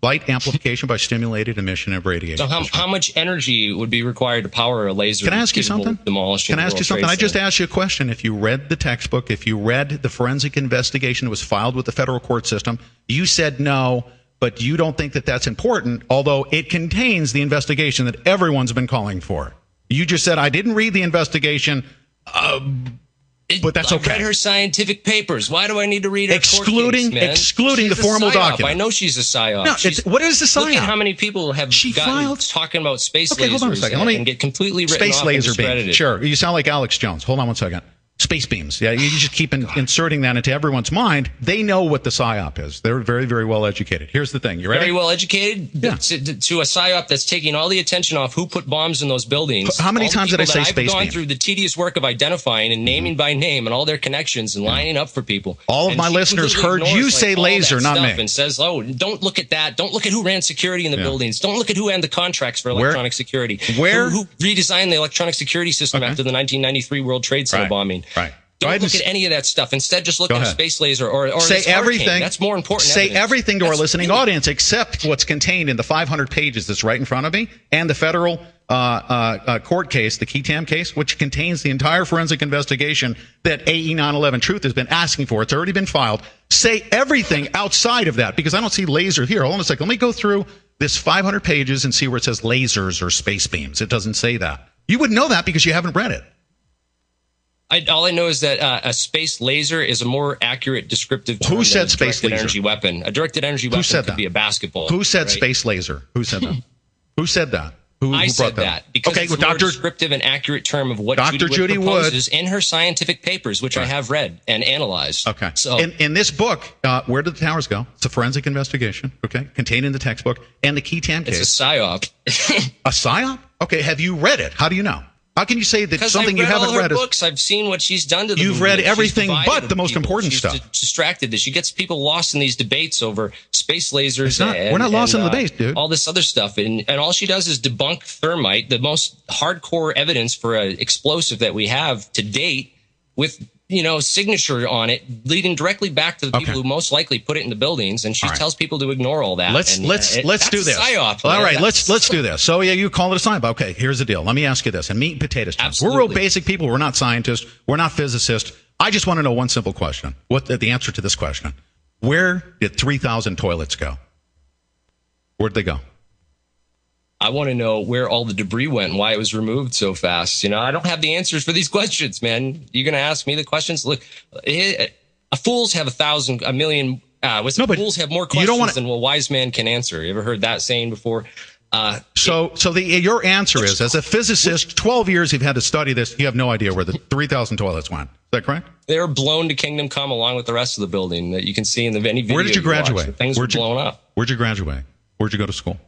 Light amplification by stimulated emission of radiation.
So how much energy would be required to power a laser?
Can I ask you something?
Can I ask you something?
I just asked you a question. If you read the textbook, if you read the forensic investigation that was filed with the federal court system, you said no, but you don't think that that's important, although it contains the investigation that everyone's been calling for. You just said, I didn't read the investigation, but that's okay.
I read her scientific papers. Why do I need to read her
excluding the formal document?
I know she's a psy-op.
No, what is the psy-op?
Look at how many people have gotten talking about space lasers
hold on a second.
and get completely written
space
off
laser
and discredited.
beam. Sure, you sound like Alex Jones. Hold on one second. Space beams. Yeah, you just keep inserting that into everyone's mind. They know what the psy-op is. They're very, very well educated. Here's the thing. You ready?
Very well educated? Yeah. To a psy-op that's taking all the attention off who put bombs in those buildings.
How many times did I say space beam?
I've gone through the tedious work of identifying and naming by name and all their connections and lining up for people.
All of my listeners heard you say laser, not me.
And says, oh, don't look at that. Don't look at who ran security in the buildings. Don't look at who had the contracts for electronic security. Who redesigned the electronic security system after the 1993 World Trade Center bombing.
Right.
Don't look at any of that stuff. Instead, just look at a space laser or
say everything.
That's more important.
Say everything to our listening audience except what's contained in the 500 pages that's right in front of me and the federal court case, the Ketam case, which contains the entire forensic investigation that AE 9/11 Truth has been asking for. It's already been filed. Say everything outside of that because I don't see laser here. Hold on a second. Let me go through this 500 pages and see where it says lasers or space beams. It doesn't say that. You would know that because you haven't read it.
All I know is that a space laser is a more accurate descriptive term.
Who said
than a
space
directed
laser?
energy weapon. A directed energy weapon could be a basketball.
Who said space laser? Who said that? Who said that? Who
said that because it's a more descriptive and accurate term of what Judy Wood proposes in her scientific papers, which I have read and analyzed.
Okay.
So
in this book, Where Did the Towers Go? It's a forensic investigation, okay, contained in the textbook, and the Ketam case.
It's a psy-op.
A psy-op? Okay, have you read it? How do you know? How can you say that something you haven't read is...
books. I've seen what she's done to the
You've read everything but the most important stuff.
She's distracted. She gets people lost in these debates over space lasers.
We're not lost in the debate, dude.
All this other stuff. And all she does is debunk thermite, the most hardcore evidence for an explosive that we have to date, with signature on it, leading directly back to the people who most likely put it in the buildings, and she tells people to ignore all that.
Let's do this.
Psy-op,
all right, let's do this. So you call it a psy-op. Okay, here's the deal. Let me ask you this, and meat and potatoes. We're real basic people. We're not scientists. We're not physicists. I just want to know one simple question. What the answer to this question? Where did 3,000 toilets go? Where'd they go?
I want to know where all the debris went and why it was removed so fast. I don't have the answers for these questions, man. You're going to ask me the questions? Look, fools have a million. Fools have more questions than a wise man can answer. You ever heard that saying before?
Your answer is, as a physicist, 12 years you've had to study this, you have no idea where the 3,000 toilets went. Is that correct?
They're blown to kingdom come along with the rest of the building that you can see in any video.
Where did you graduate?
Things were blown up.
Where'd you graduate? Where'd you go to school?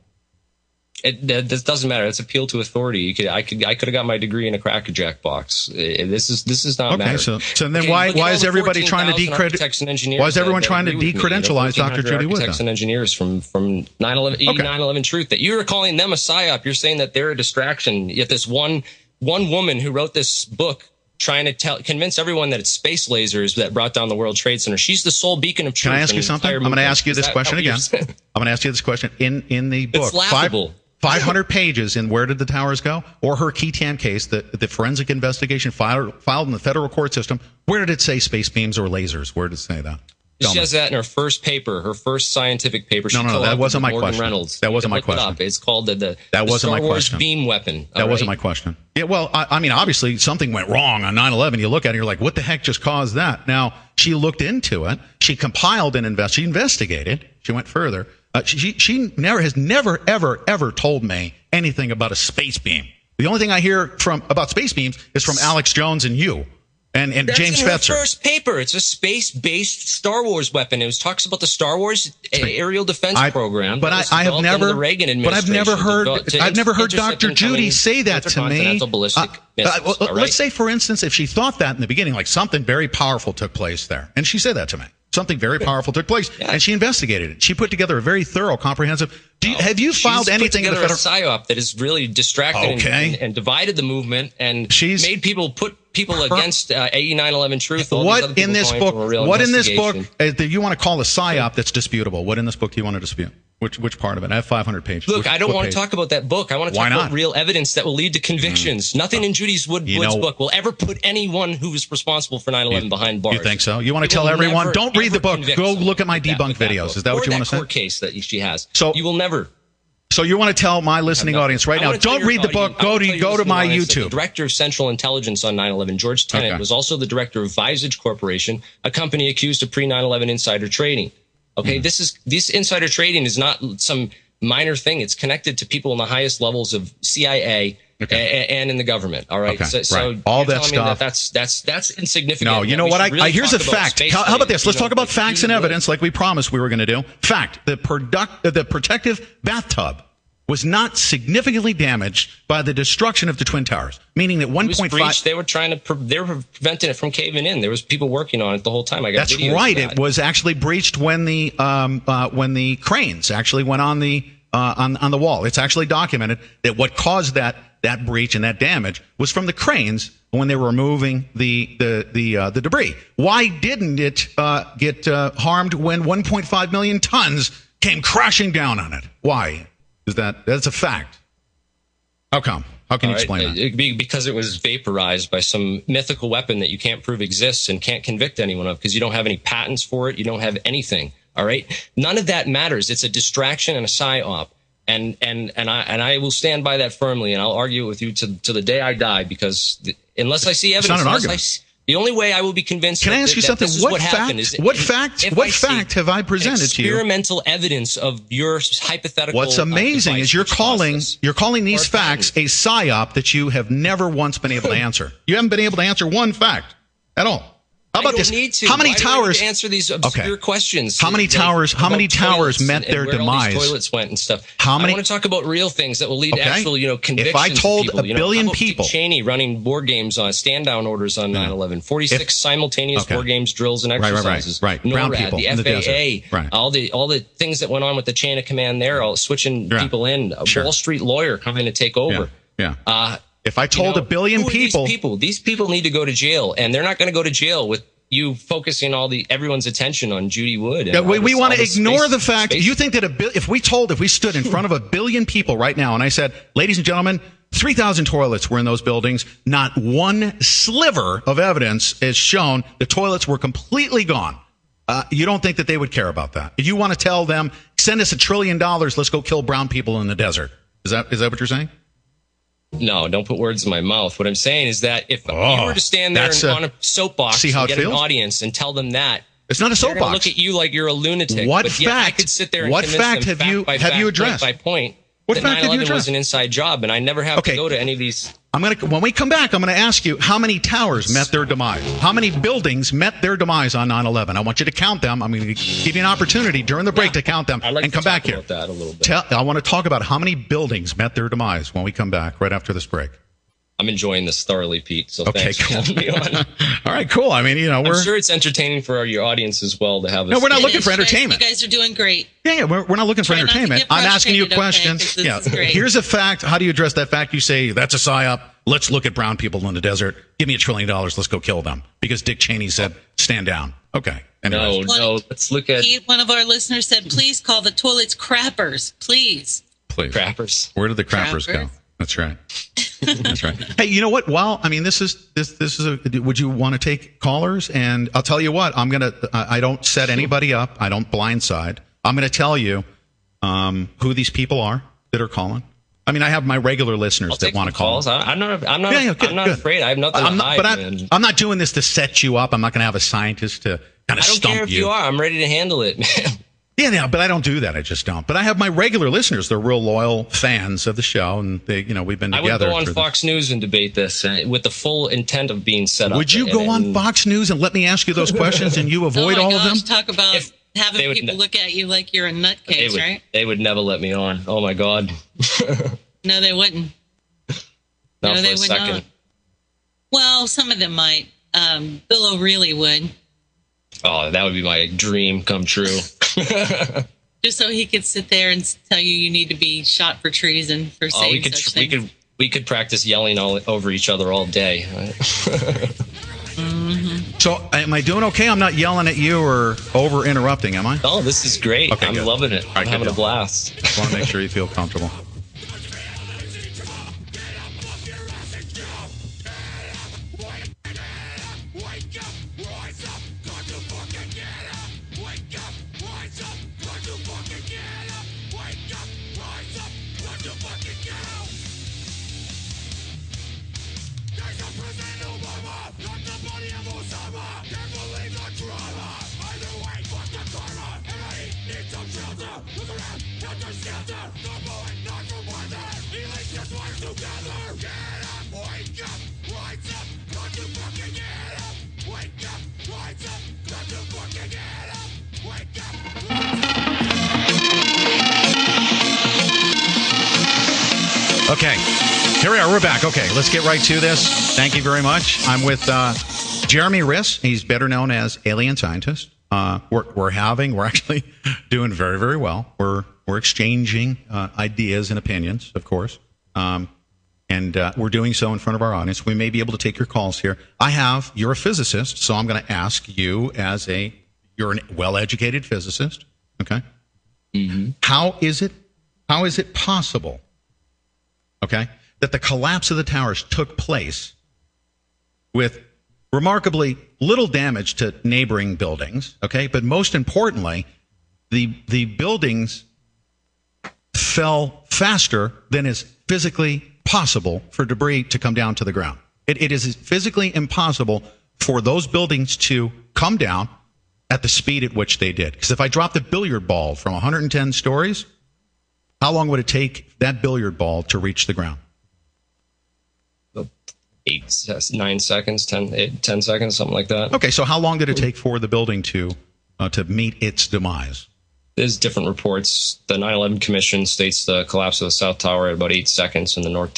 This doesn't matter. It's appeal to authority. I could have got my degree in a Cracker Jack box. This is not matter.
So then why is everybody trying to decredit? Why is everyone trying to decredentialize Dr. Judy Wood?
Architects and engineers from 9/11 Truth that you're calling them a psy-op. You're saying that they're a distraction. Yet this one woman who wrote this book trying to convince everyone that it's space lasers that brought down the World Trade Center. She's the sole beacon of truth.
Can I ask you something? I'm going to ask you this question again. I'm going to ask you this question in the book.
It's laughable.
500 pages in Where Did the Towers Go? Or her Ketam case, the forensic investigation filed in the federal court system. Where did it say space beams or lasers? Where did it say that?
She has that in her first paper, her first scientific paper.
No, that wasn't my question.
Reynolds.
That wasn't my question.
It's called the
Star
Wars beam weapon.
That wasn't my question. Yeah, well, I mean, obviously something went wrong on 9/11. You look at it, you're like, what the heck just caused that? Now, she looked into it. She compiled and she investigated. She went further. She has never, ever told me anything about a space beam. The only thing I hear about space beams is from Alex Jones and you. And James Fetzer.
That's in her first paper. It's a space-based Star Wars weapon. It talks about the Star Wars aerial defense program.
But I've never heard Dr. Judy say that to me. Let's say, for instance, if she thought that in the beginning, like something very powerful took place there, and she said that to me. Something very powerful took place, and she investigated it. She put together a very thorough, comprehensive. Have you filed anything in the federal?
She's put together a psy-op that has really distracted and divided the movement, and made people put people against AE 9/11 Truth.
What in this book? What in this book that you want to call a psy-op that's disputable? What in this book do you want to dispute? Which part of it? I have 500 pages.
Look, I don't want to talk about that book. I want to talk about real evidence that will lead to convictions. Nothing in Judy Wood's book will ever put anyone who was responsible for 9/11 behind bars.
You think so? You want to tell everyone, don't read the book. Go look at my debunked videos. Is that what you want to say?
Court case that she has. So you will never.
So you want to tell my listening audience right now, don't read the book, go to my YouTube.
The director of Central Intelligence on 9/11, George Tenet, was also the director of Visage Corporation, a company accused of pre-9/11 insider trading. Okay, this insider trading is not some minor thing. It's connected to people in the highest levels of CIA and in the government. All right.
Okay.
So
all that stuff.
That's insignificant.
No, you know what? Here's a fact. How about this? Let's talk about facts and evidence, like we promised we were going to do. Fact: the protective bathtub was not significantly damaged by the destruction of the Twin Towers, meaning that 1.5.
They were preventing it from caving in. There was people working on it the whole time.
That's right. It was actually breached when the cranes actually went on the wall. It's actually documented that what caused that breach and that damage was from the cranes when they were removing the debris. Why didn't it get harmed when 1.5 million tons came crashing down on it? Why? That's a fact. How come? How can you explain that?
Because it was vaporized by some mythical weapon that you can't prove exists and can't convict anyone of because you don't have any patents for it. You don't have anything. All right. None of that matters. It's a distraction and a psy-op. And I will stand by that firmly, and I'll argue with you to the day I die because unless I see evidence,
it's not an argument.
The only way I will be convinced.
Can I ask you something? What fact have I presented to you?
Experimental evidence of your hypothetical.
What's amazing is you're calling these facts a psy-op that you have never once been able to answer. You haven't been able to answer one fact at all. How about this? How many towers?
Answer these obscure questions.
How many towers? How many towers met their demise?
Where all these toilets went and stuff.
How many?
I want to talk about real things that will lead to actual, convictions.
If I told
people,
a billion people,
Dick Cheney running war games on stand-down orders on 9/11, 46 simultaneous war games, drills, and exercises.
Right. Brown
NORAD,
people
the
in the
FAA,
desert.
all the things that went on with the chain of command there, all switching people in. A Wall Street lawyer coming to take over.
Yeah. If I told a billion people,
these people need to go to jail, and they're not going to go to jail with you focusing everyone's attention on Judy Wood. And
we want to ignore the fact. You think that if we stood in front of a billion people right now and I said, ladies and gentlemen, 3,000 toilets were in those buildings, not one sliver of evidence is shown the toilets were completely gone. You don't think that they would care about that? If you want to tell them, send us $1 trillion, let's go kill brown people in the desert. Is that what you're saying?
No, don't put words in my mouth. What I'm saying is that if you were to stand there on a soapbox and get an audience and tell them that,
it's not a soapbox.
They're look at you like you're a lunatic.
What
fact? I could sit there and
what fact have you addressed?
Point by point.
What
that
fact have you
9/11
addressed?
was an inside job, and I never have to go to any of these.
When we come back, I'm going to ask you how many towers met their demise. How many buildings met their demise on 9/11? I want you to count them. I'm going to give you an opportunity during the break to count them and come back here.
That a little bit.
I want to talk about how many buildings met their demise when we come back right after this break.
I'm enjoying this thoroughly, Pete. So thanks for having me on.
All right, cool. I mean,
I'm sure it's entertaining for your audience as well to have.
No, we're not looking for entertainment.
You guys are doing great.
Yeah, we're not looking for entertainment. I'm asking you questions. Here's a fact. How do you address that fact? You say that's a psy-op. Let's look at brown people in the desert. Give me $1 trillion. Let's go kill them because Dick Cheney said stand down. Okay.
Anyways. No. Let's look at.
One of our listeners said, "Please call the toilets crappers, please."
Crappers.
Where did the crappers go? That's right. That's right. Hey, you know what? Well, I mean, this is would you want to take callers? And I'll tell you what, I don't set anybody up. I don't blindside. I'm going to tell you who these people are that are calling. I mean, I have my regular listeners that want to call.
I'm not afraid. I have nothing to hide.
But I'm not doing this to set you up. I'm not going to have a scientist to kind of stump you.
I don't care if you are. I'm ready to handle it, man.
Yeah, but I don't do that. I just don't. But I have my regular listeners. They're real loyal fans of the show, and we've been together.
I would go on Fox News and debate this with the full intent of being set up.
Would you go on Fox News and let me ask you those questions, and you avoid all of them?
Talk about having people look at you like you're a nutcase, right?
They would never let me on. Oh my God.
No, they wouldn't.
Not for a second. Not.
Well, some of them might. Bill O'Reilly would.
Oh, that would be my dream come true.
Just so he could sit there and tell you need to be shot for treason for saying such things.
We could practice yelling over each other all day.
So, am I doing okay? I'm not yelling at you or over interrupting, am I?
Oh, this is great.
Okay,
I'm loving it. I'm having a blast.
Just want to make sure you feel comfortable. Okay, here we are. We're back. Okay, let's get right to this. Thank you very much. I'm with Jeremy Rys. He's better known as Alien Scientist. We're actually doing very, very well. We're exchanging ideas and opinions, of course, and we're doing so in front of our audience. We may be able to take your calls here. You're a physicist, so I'm going to ask you you're a well-educated physicist. Okay, mm-hmm. How is it possible? Okay, that the collapse of the towers took place with remarkably little damage to neighboring buildings. Okay, but most importantly, the buildings fell faster than is physically possible for debris to come down to the ground. It is physically impossible for those buildings to come down at the speed at which they did. Because if I dropped a billiard ball from 110 stories, how long would it take that billiard ball to reach the ground?
9 seconds, 10 seconds, something like that.
Okay, so how long did it take for the building to meet its demise?
There's different reports. The 9/11 Commission states the collapse of the South Tower at about 8 seconds, and the North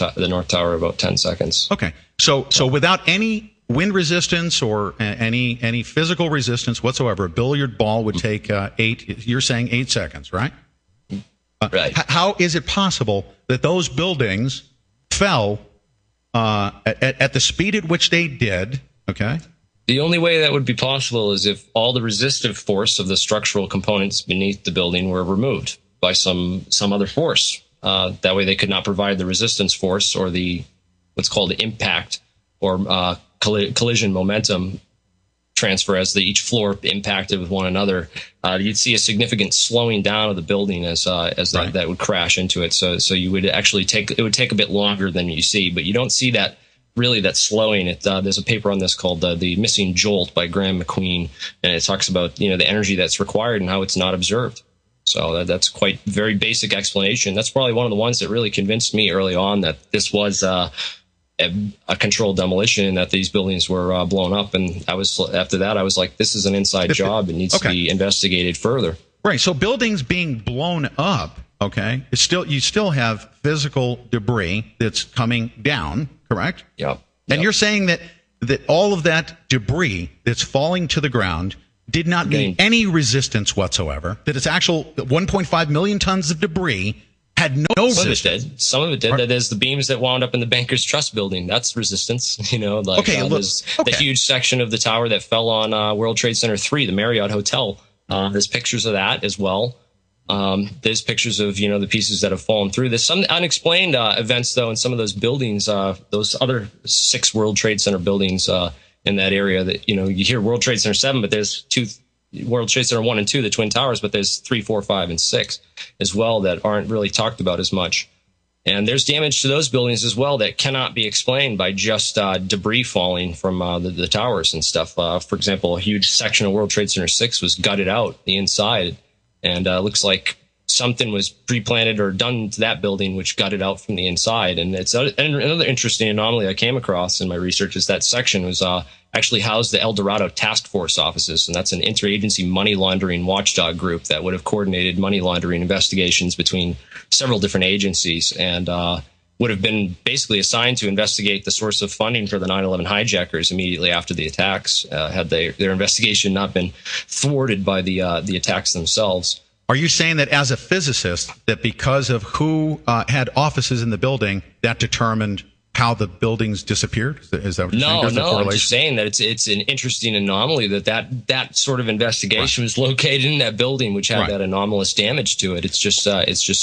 Tower about 10 seconds.
Okay, so without any wind resistance or any physical resistance whatsoever, a billiard ball would take 8. You're saying 8 seconds, right?
Right.
How is it possible that those buildings fell at the speed at which they did? Okay.
The only way that would be possible is if all the resistive force of the structural components beneath the building were removed by some other force. That way they could not provide the resistance force or the what's called the impact or collision momentum transfer as each floor impacted with one another. You'd see a significant slowing down of the building as that would crash into it. So you would actually it would take a bit longer than you see, but you don't see that slowing. There's a paper on this called The Missing Jolt by Graham McQueen, and it talks about the energy that's required and how it's not observed. So that's quite very basic explanation. That's probably one of the ones that really convinced me early on that this was a controlled demolition and that these buildings were blown up. And after that I was like, this is an inside job. It needs to be investigated further. Right.
So buildings being blown up, okay, you still have physical debris that's coming down, correct?
Yep.
And you're saying that all of that debris that's falling to the ground did not meet any resistance whatsoever, that its actual 1.5 million tons of debris had no resistance.
Some of it did. That is the beams that wound up in the Bankers Trust building. That's resistance. The huge section of the tower that fell on World Trade Center 3, the Marriott Hotel. There's pictures of that as well. There's pictures of the pieces that have fallen through. There's some unexplained events though in some of those buildings. Those other 6 World Trade Center buildings in that area. That you hear World Trade Center 7, but there's 2. World Trade Center 1 and 2, the Twin Towers, but there's 3, 4, 5, and 6 as well that aren't really talked about as much. And there's damage to those buildings as well that cannot be explained by just debris falling from the towers and stuff. For example, a huge section of World Trade Center 6 was gutted out the inside, and looks like something was pre-planted or done to that building, which gutted out from the inside. And it's another interesting anomaly I came across in my research is that section was actually housed the El Dorado Task Force offices, and that's an interagency money laundering watchdog group that would have coordinated money laundering investigations between several different agencies and would have been basically assigned to investigate the source of funding for the 9/11 hijackers immediately after the attacks, had their investigation not been thwarted by the attacks themselves.
Are you saying that as a physicist, that because of who had offices in the building, that determined how the buildings disappeared? Is that what you're saying?
No. I'm just saying that it's an interesting anomaly that sort of investigation was located in that building, which had that anomalous damage to it. It's just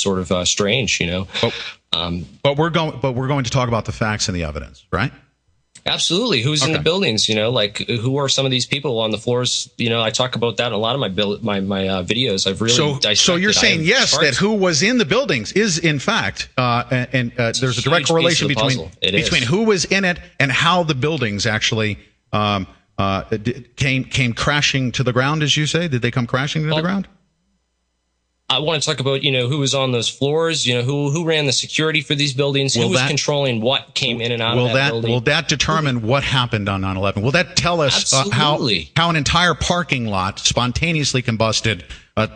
sort of strange,
But we're going to talk about the facts and the evidence, right?
Absolutely. Who's in the buildings? Who are some of these people on the floors? I talk about that in a lot of my videos. I've really dissected.
So you're saying that who was in the buildings is in fact, there's a direct correlation between who was in it and how the buildings actually came crashing to the ground, as you say. Did they come crashing to the ground?
I want to talk about, who was on those floors, who ran the security for these buildings, who was controlling what came in and out of that building.
Will that determine what happened on 9/11? Will that tell us how an entire parking lot spontaneously combusted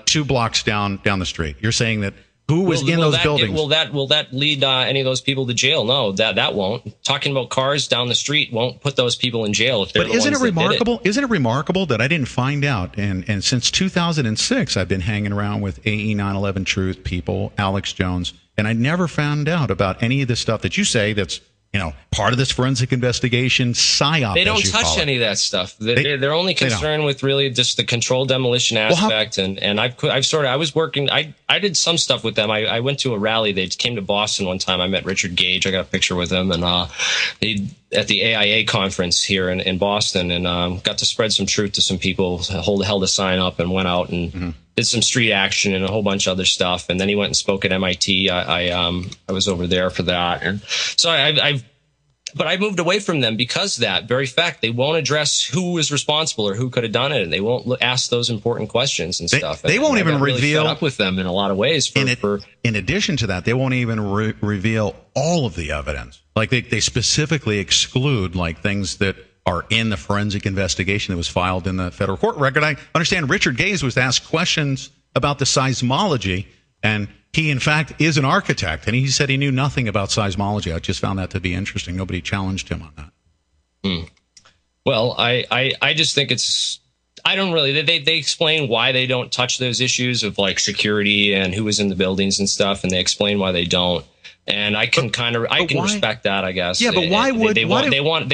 2 blocks down the street? You're saying that who was in those buildings?
Will that lead any of those people to jail? No, that won't. Talking about cars down the street won't put those people in jail if they're the ones that did it.
Isn't it remarkable that I didn't find out? And since 2006, I've been hanging around with AE 9/11 Truth people, Alex Jones, and I never found out about any of the stuff that you say that's part of this forensic investigation, psy-op.
They don't touch any of that stuff. They're only concerned with really just the controlled demolition aspect. And I was working. I did some stuff with them. I went to a rally. They came to Boston one time. I met Richard Gage. I got a picture with him, and at the AIA conference here in Boston, and got to spread some truth to some people. Held a sign up and went out and did some street action and a whole bunch of other stuff. And then he went and spoke at MIT. I was over there for that, and so But I moved away from them because of that very fact. They won't address who was responsible or who could have done it, and they won't ask those important questions and stuff.
They won't even reveal.
Really fed up with them in a lot of ways.
In addition to that, they won't even reveal all of the evidence. Like they specifically exclude things that are in the forensic investigation that was filed in the federal court record. I understand Richard Gage was asked questions about the seismology, and he, in fact, is an architect, and he said he knew nothing about seismology. I just found that to be interesting. Nobody challenged him on that.
Well, I just think it's – I don't really – they explain why they don't touch those issues of, security and who was in the buildings and stuff, and they explain why they don't. And I can respect that, I guess.
Yeah, but why would –
they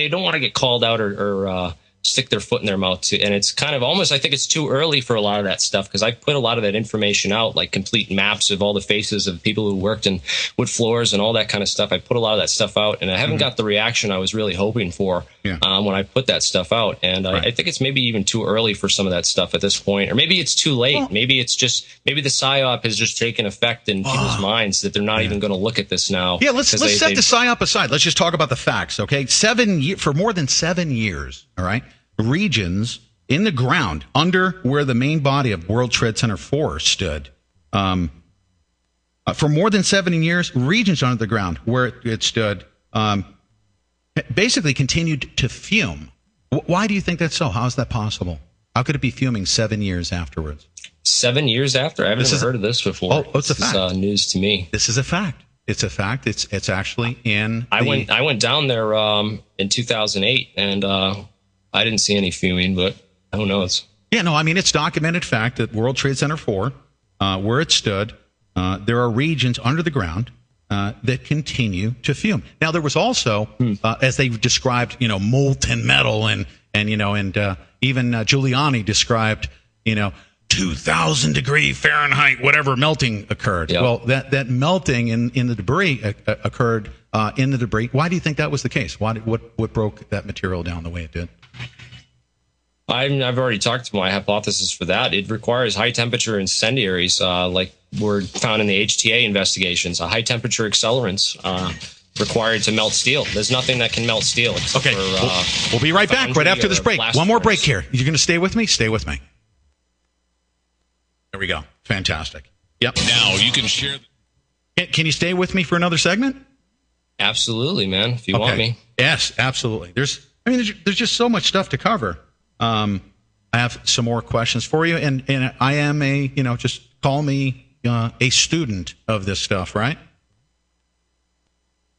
don't want to get called out or stick their foot in their mouth too. And it's kind of almost, I think it's too early for a lot of that stuff, because I put a lot of that information out, like complete maps of all the faces of people who worked in wood floors and all that kind of stuff. I put a lot of that stuff out, and I haven't got the reaction I was really hoping for when I put that stuff out. And I think it's maybe even too early for some of that stuff at this point, or maybe it's too late. Well, maybe the psy-op has just taken effect in people's minds that they're not even going to look at this now.
Yeah, let's set the psy-op aside. Let's just talk about the facts, okay? For more than 7 years, all right? Regions in the ground under where the main body of World Trade Center 4 stood. For more than 7 years, regions under the ground where it stood basically continued to fume. Why do you think that's so? How is that possible? How could it be fuming 7 years afterwards?
7 years after? I haven't heard of this before.
Oh, it's a fact.
This is news to me.
This is a fact. It's a fact. It's actually in.
I went down there in 2008, and I didn't see any fuming, but who knows?
Yeah, no, I mean, it's documented fact that World Trade Center 4, where it stood, there are regions under the ground that continue to fume. Now, there was also, as they described, molten metal, and even Giuliani described, 2,000-degree Fahrenheit, whatever melting occurred. Yep. Well, that melting in the debris occurred in the debris. Why do you think that was the case? What broke that material down the way it did?
I've already talked to my hypothesis for that. It requires high-temperature incendiaries, like were found in the HTA investigations, high-temperature accelerants required to melt steel. There's nothing that can melt steel.
Okay, we'll be right back right after this break. One more break here. You're going to stay with me? Stay with me. There we go. Fantastic. Yep.
Now you can share.
Can you stay with me for another segment?
Absolutely, man. If you want me.
Yes, absolutely. There's just so much stuff to cover. I have some more questions for you, and I am just call me a student of this stuff, right?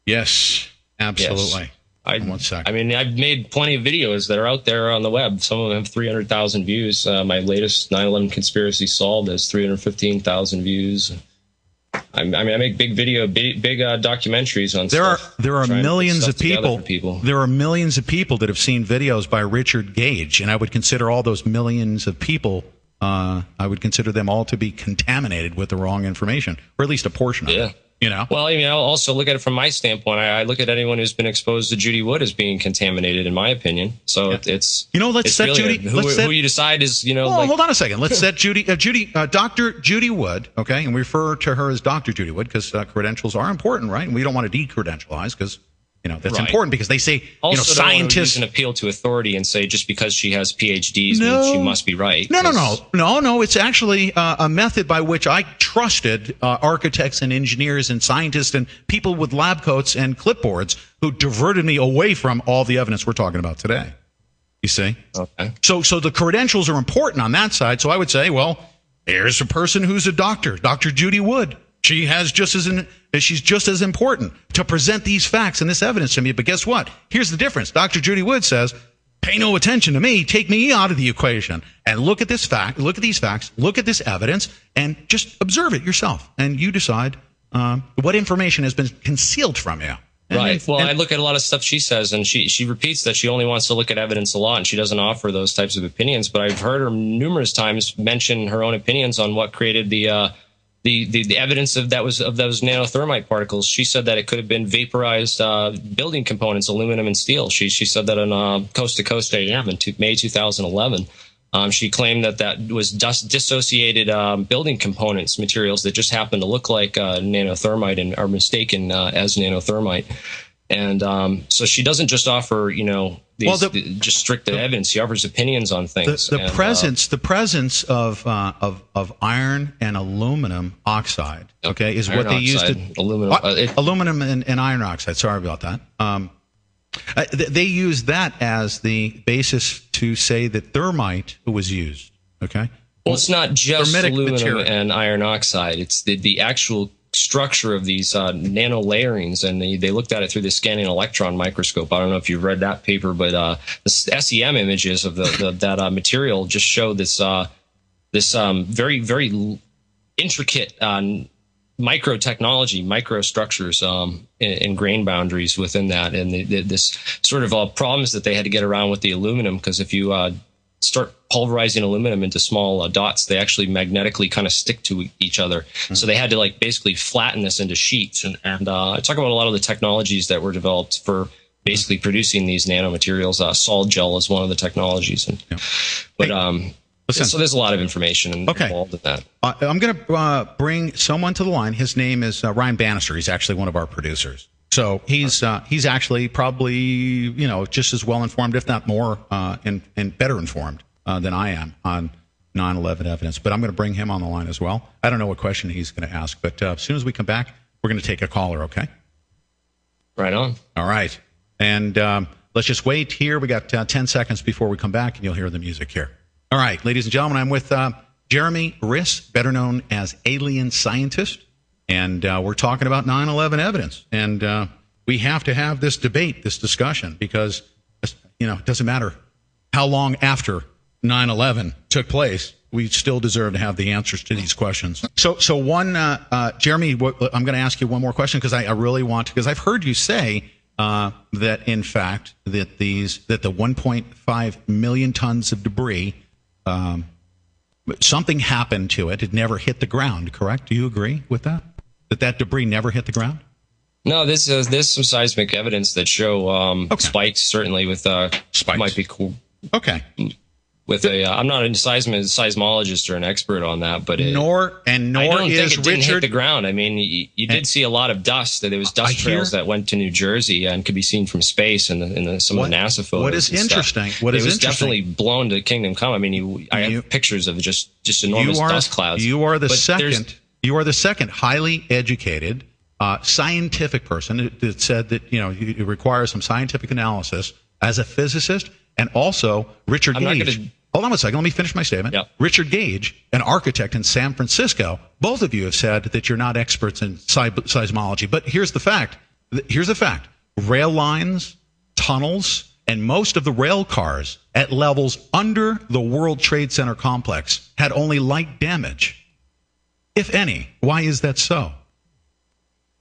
Yes, absolutely.
Yes.
1 second.
I mean, I've made plenty of videos that are out there on the web. Some of them have 300,000 views. My latest 9/11 conspiracy solved has 315,000 views. I make big documentaries on stuff.
There are millions of people. There are millions of people that have seen videos by Richard Gage, and I would consider all those millions of people. I would consider them all to be contaminated with the wrong information, or at least a portion of it.
Well, I'll also look at it from my standpoint. I look at anyone who's been exposed to Judy Wood as being contaminated, in my opinion. So it's
let's set
really
Judy.
Who you decide is
hold on a second. Let's set Dr. Judy Wood. Okay, and we refer to her as Dr. Judy Wood because credentials are important, right? And we don't want to decredentialize because That's important because they say,
also,
scientists
don't use an appeal to authority and say just because she has PhDs means she must be right.
No. It's actually a method by which I trusted architects and engineers and scientists and people with lab coats and clipboards who diverted me away from all the evidence we're talking about today. You see?
Okay.
So the credentials are important on that side. So I would say, well, here's a person who's a doctor, Dr. Judy Wood. She's just as important to present these facts and this evidence to me. But guess what? Here's the difference. Dr. Judy Wood says, pay no attention to me. Take me out of the equation and look at this fact. Look at these facts. Look at this evidence and just observe it yourself. And you decide what information has been concealed from you.
Right. Well, I look at a lot of stuff she says, and she repeats that she only wants to look at evidence a lot, and she doesn't offer those types of opinions. But I've heard her numerous times mention her own opinions on what created the evidence of those nanothermite particles. She said that it could have been vaporized building components, aluminum and steel. She said that on Coast to Coast AM in May 2011. She claimed that was dissociated building components, materials that just happen to look like nanothermite and are mistaken as nanothermite. And so she doesn't just offer, just strict evidence. She offers opinions on things.
The presence of iron and aluminum oxide, is what they use to aluminum and iron oxide. Sorry about that. They use that as the basis to say that thermite was used. Okay.
Well, it's not just aluminum and iron oxide. It's the actual structure of these nano layerings, and they looked at it through the scanning electron microscope. I don't know if you've read that paper, but the SEM images of that material just show this very, very intricate microtechnology, microstructures in grain boundaries within that, and this sort of problems that they had to get around with the aluminum, because if you start pulverizing aluminum into small dots, they actually magnetically kind of stick to each other. Mm-hmm. So they had to basically flatten this into sheets. And I talk about a lot of the technologies that were developed for basically producing these nanomaterials. Sol gel is one of the technologies. So there's a lot of information involved in that.
I'm going to bring someone to the line. His name is Ryan Bannister. He's actually one of our producers. So he's actually probably just as well informed, if not more, and better informed than I am on 9/11 evidence. But I'm going to bring him on the line as well. I don't know what question he's going to ask, but as soon as we come back, we're going to take a caller. Okay.
Right on.
All right, and let's just wait here. We got 10 seconds before we come back, and you'll hear the music here. All right, ladies and gentlemen, I'm with Jeremy Rys, better known as Alien Scientist. And we're talking about 9/11 evidence. And we have to have this debate, this discussion, because, it doesn't matter how long after 9/11 took place, we still deserve to have the answers to these questions. So one, Jeremy, I'm going to ask you one more question because I really want to, because I've heard you say that, in fact, that the 1.5 million tons of debris, something happened to it. It never hit the ground, correct? Do you agree with that? That debris never hit the ground?
No, there's some seismic evidence that show spikes, certainly with spikes. Might be cool.
Okay.
I'm not a seismologist or an expert on that, but
nor
I don't
is
think it didn't
Richard
hit the ground. I mean, you did see a lot of dust. There was dust trails that went to New Jersey and could be seen from space in some of the NASA photos.
What is interesting?
It was definitely blown to Kingdom Come. I mean, I have pictures of just enormous dust clouds.
You are the second. You are the second highly educated scientific person that said that it requires some scientific analysis as a physicist, and also Richard Gage. Hold on a second. Let me finish my statement.
Yep.
Richard Gage, an architect in San Francisco. Both of you have said that you're not experts in seismology. But here's the fact. Rail lines, tunnels, and most of the rail cars at levels under the World Trade Center complex had only light damage, if any. Why is that so?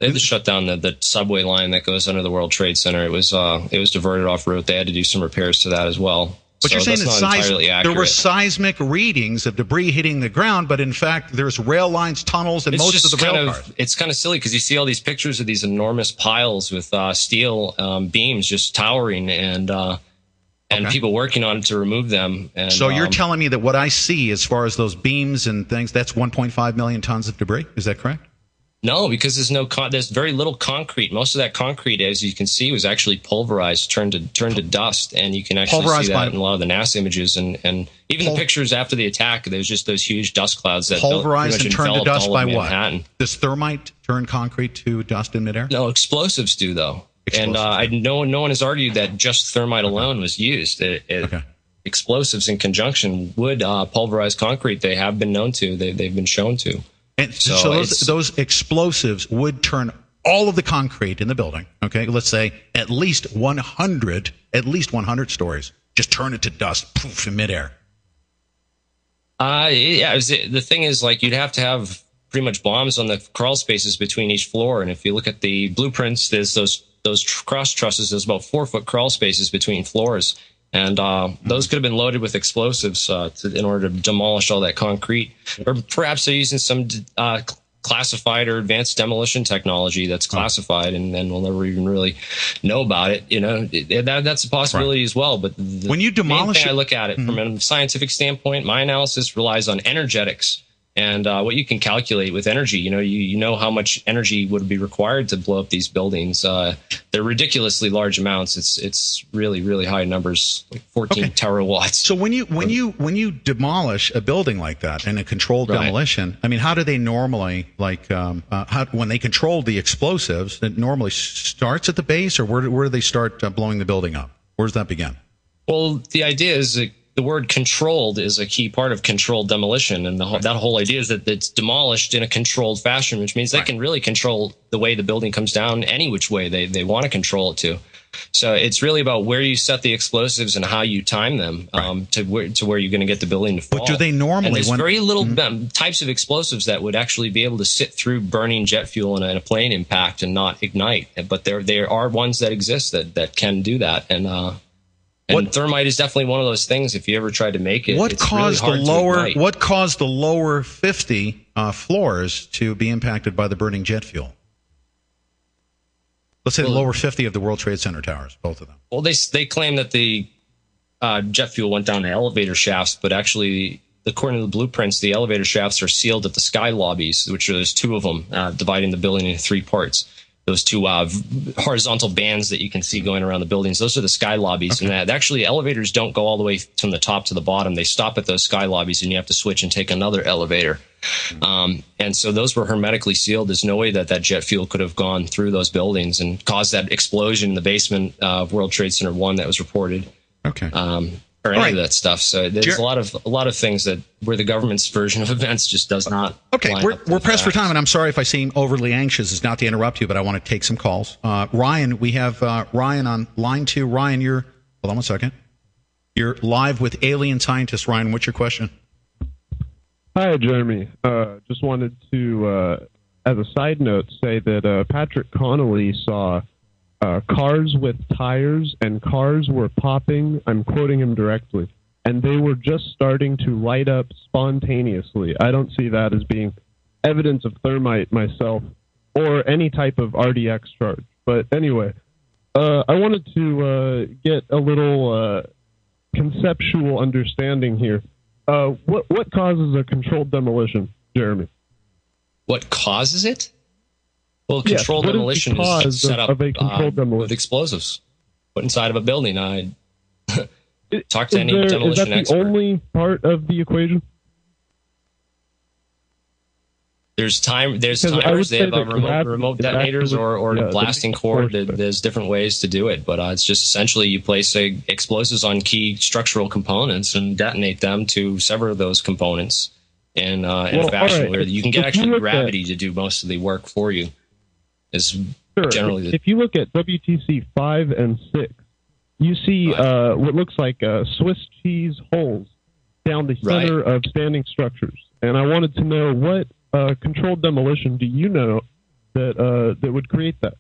They had to shut down the subway line that goes under the World Trade Center. It was diverted off route. They had to do some repairs to that as well.
But you're saying that there were seismic readings of debris hitting the ground, but in fact there's rail lines, tunnels, and most of the rail cars.
It's kind of silly because you see all these pictures of these enormous piles with steel beams just towering and people working on it to remove them. And,
so you're telling me that what I see as far as those beams and things, that's 1.5 million tons of debris? Is that correct?
No, because there's very little concrete. Most of that concrete, as you can see, was actually pulverized, turned to dust, and you can actually see that in a lot of the NASA images, and even the pictures after the attack. There's just those huge dust clouds that
pulverized and turned to dust by what?
Manhattan.
Does thermite turn concrete to dust in midair?
No, explosives do though. And no one has argued that just thermite alone was used. Explosives in conjunction would pulverize concrete. They have been known to. They've been shown to.
And so those explosives would turn all of the concrete in the building. Okay, let's say at least 100 stories. Just turn it to dust, poof, in midair.
The thing is, like, you'd have to have pretty much bombs on the crawl spaces between each floor. And if you look at the blueprints, there's those cross trusses. There's about 4-foot crawl spaces between floors. And those could have been loaded with explosives in order to demolish all that concrete. Or perhaps they're using some classified or advanced demolition technology that's classified, and then we'll never even really know about it. You know, that's a possibility as well. But
when you demolish
I look at it from a scientific standpoint, my analysis relies on energetics. And what you can calculate with energy, you know how much energy would be required to blow up these buildings. They're ridiculously large amounts. It's really, really high numbers, like 14 terawatts.
So when you demolish a building like that in a controlled demolition, I mean, how do they normally when they control the explosives? It normally starts at the base, or where do they start blowing the building up? Where does that begin?
Well, the idea is that the word controlled is a key part of controlled demolition, and that whole idea is that it's demolished in a controlled fashion, which means they can really control the way the building comes down any which way they want to control it to. So it's really about where you set the explosives and how you time them to where you're going to get the building to fall.
But do they normally?
And there's very little types of explosives that would actually be able to sit through burning jet fuel in a plane impact and not ignite. But there are ones that exist that can do that, and thermite is definitely one of those things. If you ever tried to make it,
what caused the lower 50 floors to be impacted by the burning jet fuel? Let's say the lower 50 of the World Trade Center towers, both of them. Well,
they claim that the jet fuel went down the elevator shafts, but actually, according to the blueprints, the elevator shafts are sealed at the sky lobbies, which there's 2 of them, dividing the building into 3 parts. Those 2 horizontal bands that you can see going around the buildings, those are the sky lobbies. And actually, elevators don't go all the way from the top to the bottom. They stop at those sky lobbies, and you have to switch and take another elevator. And so those were hermetically sealed. There's no way that jet fuel could have gone through those buildings and caused that explosion in the basement of World Trade Center 1 that was reported. Or any of that stuff. So there's a lot of things that where the government's version of events just does not.
We're pressed for time, and I'm sorry if I seem overly anxious. It's not to interrupt you, but I want to take some calls. Ryan, we have Ryan on line 2. Ryan, hold on one second. You're live with Alien Scientist. Ryan, what's your question?
Hi, Jeremy. Just wanted to, as a side note, say that Patrick Connolly saw cars with tires, and cars were popping, I'm quoting him directly, and they were just starting to light up spontaneously. I don't see that as being evidence of thermite myself, or any type of RDX charge. But anyway, I wanted to get a little conceptual understanding here. What causes a controlled demolition, Jeremy?
What causes it? Well, controlled demolition is set up with explosives put inside of a building. Talk to any demolition expert.
Is that the only part of the equation?
There's timers. They have remote detonators or blasting cord. There's different ways to do it, but it's just essentially you place explosives on key structural components and detonate them to sever those components in a fashion where you can get actually gravity to do most of the work for you.
If you look at WTC 5 and 6, you see what looks like Swiss cheese holes down the center of standing structures. And I wanted to know what controlled demolition do you know that would create that?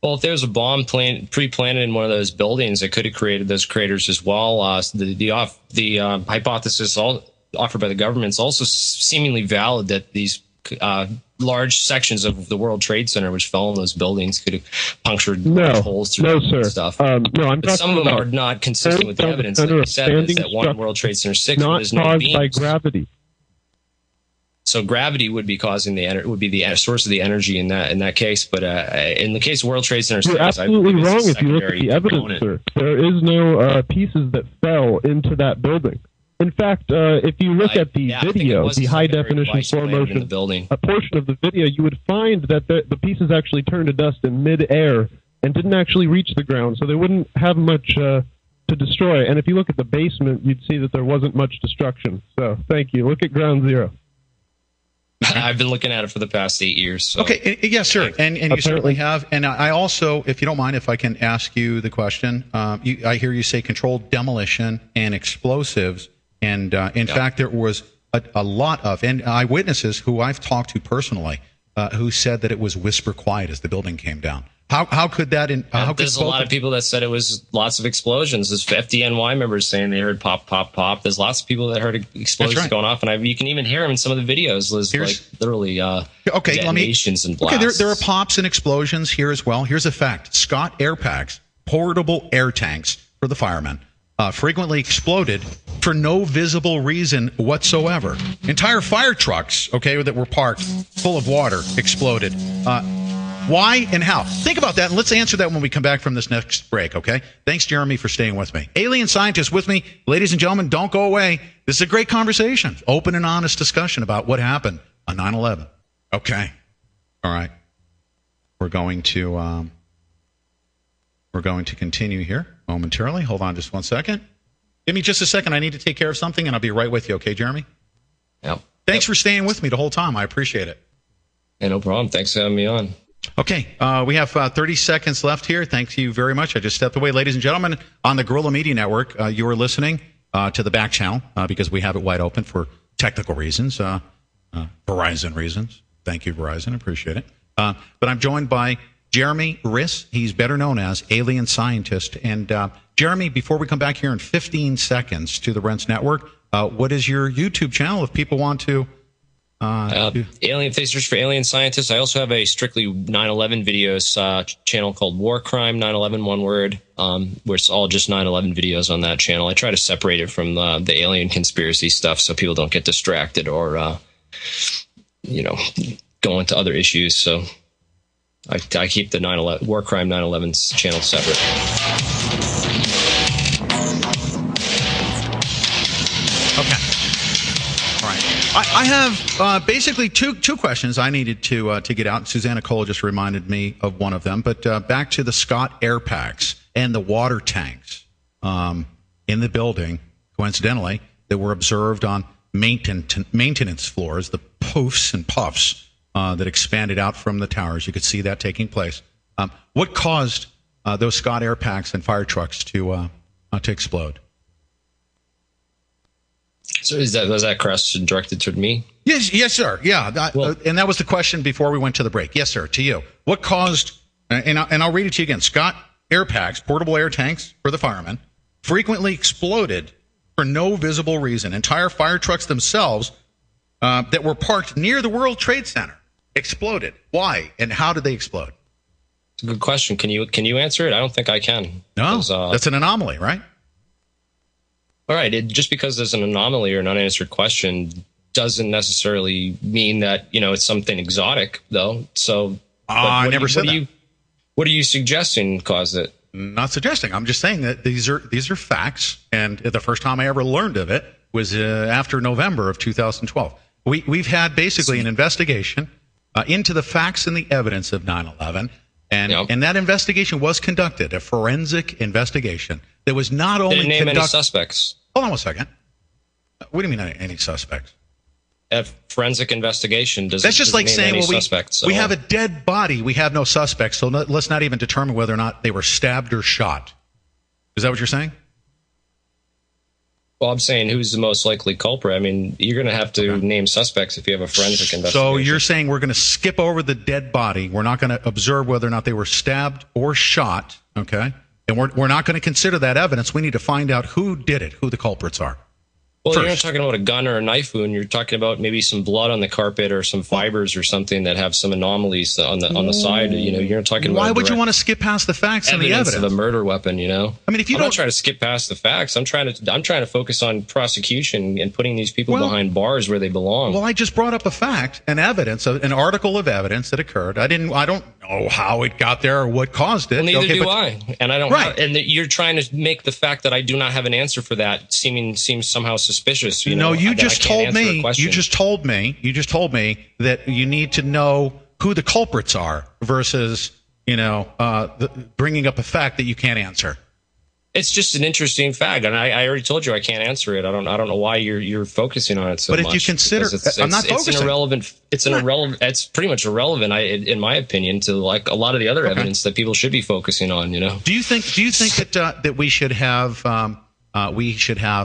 Well, if there's a bomb pre-planted in one of those buildings, it could have created those craters as well. The hypothesis offered by the government is also seemingly valid that these large sections of the World Trade Center, which fell in those buildings, could have punctured large holes through stuff. But some of them are not consistent with the evidence. Like you said, is that one World Trade Center 6
not
there's no
caused
beams.
By gravity.
So gravity would be causing would be the source of the energy in that case. But in the case of World Trade Center,
you're absolutely wrong if you look at the evidence, sir. There is no pieces that fell into that building. In fact, if you look at the video, the high-definition slow-motion portion of the video, you would find that the pieces actually turned to dust in mid-air and didn't actually reach the ground, so they wouldn't have much to destroy. And if you look at the basement, you'd see that there wasn't much destruction. So thank you. Look at ground zero.
I've been looking at it for the past 8 years. So.
Okay, yes, sir, and you certainly have. And I also, if you don't mind, if I can ask you the question, I hear you say controlled demolition and explosives, and in fact, there was a lot of eyewitnesses who I've talked to personally who said that it was whisper quiet as the building came down. How could that? There's
a lot of people that said it was lots of explosions. There's FDNY members saying they heard pop, pop, pop. There's lots of people that heard explosions going off, and you can even hear them in some of the videos. There's like literally detonations and blasts.
Okay, there are pops and explosions here as well. Here's a fact: Scott air packs, portable air tanks for the firemen, frequently exploded for no visible reason whatsoever. Entire fire trucks, that were parked full of water, exploded. Why and how? Think about that, and let's answer that when we come back from this next break, okay? Thanks, Jeremy, for staying with me. Alien scientist with me. Ladies and gentlemen, don't go away. This is a great conversation, open and honest discussion about what happened on 9/11. Okay. All right. We're going to continue here momentarily. Hold on just one second. Give me just a second. I need to take care of something, and I'll be right with you, okay, Jeremy?
Yep.
Thanks for staying with me the whole time. I appreciate it.
Yeah, no problem. Thanks for having me on.
Okay, we have 30 seconds left here. Thank you very much. I just stepped away. Ladies and gentlemen, on the Guerrilla Media Network, you are listening to the back channel because we have it wide open for technical reasons, Verizon reasons. Thank you, Verizon. Appreciate it. But I'm joined by Jeremy Rys. He's better known as Alien Scientist. And Jeremy, before we come back here in 15 seconds to the Rents Network, what is your YouTube channel if people want to...
if they search for Alien Scientist. I also have a strictly 9/11 videos channel called War Crime 9/11, one word, where it's all just 9/11 videos on that channel. I try to separate it from the alien conspiracy stuff so people don't get distracted or go into other issues. So I keep the War Crime 9/11 channel separate.
Okay. All right. I have basically two questions I needed to get out. Susanna Cole just reminded me of one of them. But back to the Scott air packs and the water tanks in the building, coincidentally, that were observed on maintenance floors, the poofs and puffs that expanded out from the towers. You could see that taking place. What caused those Scott air packs and fire trucks to explode?
So was that question directed toward me?
Yes, sir. Yeah, and that was the question before we went to the break. Yes, sir. To you, what caused? And I'll read it to you again. Scott air packs, portable air tanks for the firemen, frequently exploded for no visible reason. Entire fire trucks themselves that were parked near the World Trade Center exploded. Why and how did they explode?
It's a good question. Can you answer it? I don't think I can.
No, that's an anomaly, right?
All right. Just because there's an anomaly or an unanswered question doesn't necessarily mean that it's something exotic, though. So
I never said that.
What are you suggesting caused it?
Not suggesting. I'm just saying that these are facts, and the first time I ever learned of it was after November of 2012. We've had basically an investigation into the facts and the evidence of 9/11, and that investigation was conducted, a forensic investigation that was not only
Didn't name any suspects.
Hold on one second. What do you mean any suspects?
A forensic investigation doesn't.
That's just like saying, we have a
dead
dead body, we have no suspects, so let's not even determine whether or not they were stabbed or shot. Is that what you're saying?
Well, I'm saying who's the most likely culprit. I mean, you're going to have to name suspects if you have a forensic investigation.
So you're saying we're going to skip over the dead body. We're not going to observe whether or not they were stabbed or shot, okay? And we're not going to consider that evidence. We need to find out who did it, who the culprits are.
Well, you're not talking about a gun or a knife wound. You're talking about maybe some blood on the carpet or some fibers or something that have some anomalies on the side. You're not talking about.
Why would you want to skip past the facts and the evidence
of a murder weapon? I mean, if you don't, I'm not trying to skip past the facts. I'm trying to focus on prosecution and putting these people behind bars where they belong.
Well, I just brought up a fact, an article of evidence that occurred. I don't know how it got there or what caused it.
Well, neither do I, and I don't. Right. And you're trying to make the fact that I do not have an answer for that seems somehow suspicious.
No, you just told me. You just told me that you need to know who the culprits are versus bringing up a fact that you can't answer.
It's just an interesting fact, and I already told you I can't answer it. I don't know why you're focusing on it so much.
But if you consider, I'm not focusing.
It's pretty much irrelevant, in my opinion, to like a lot of the other evidence that people should be focusing on.
Do you think that we should have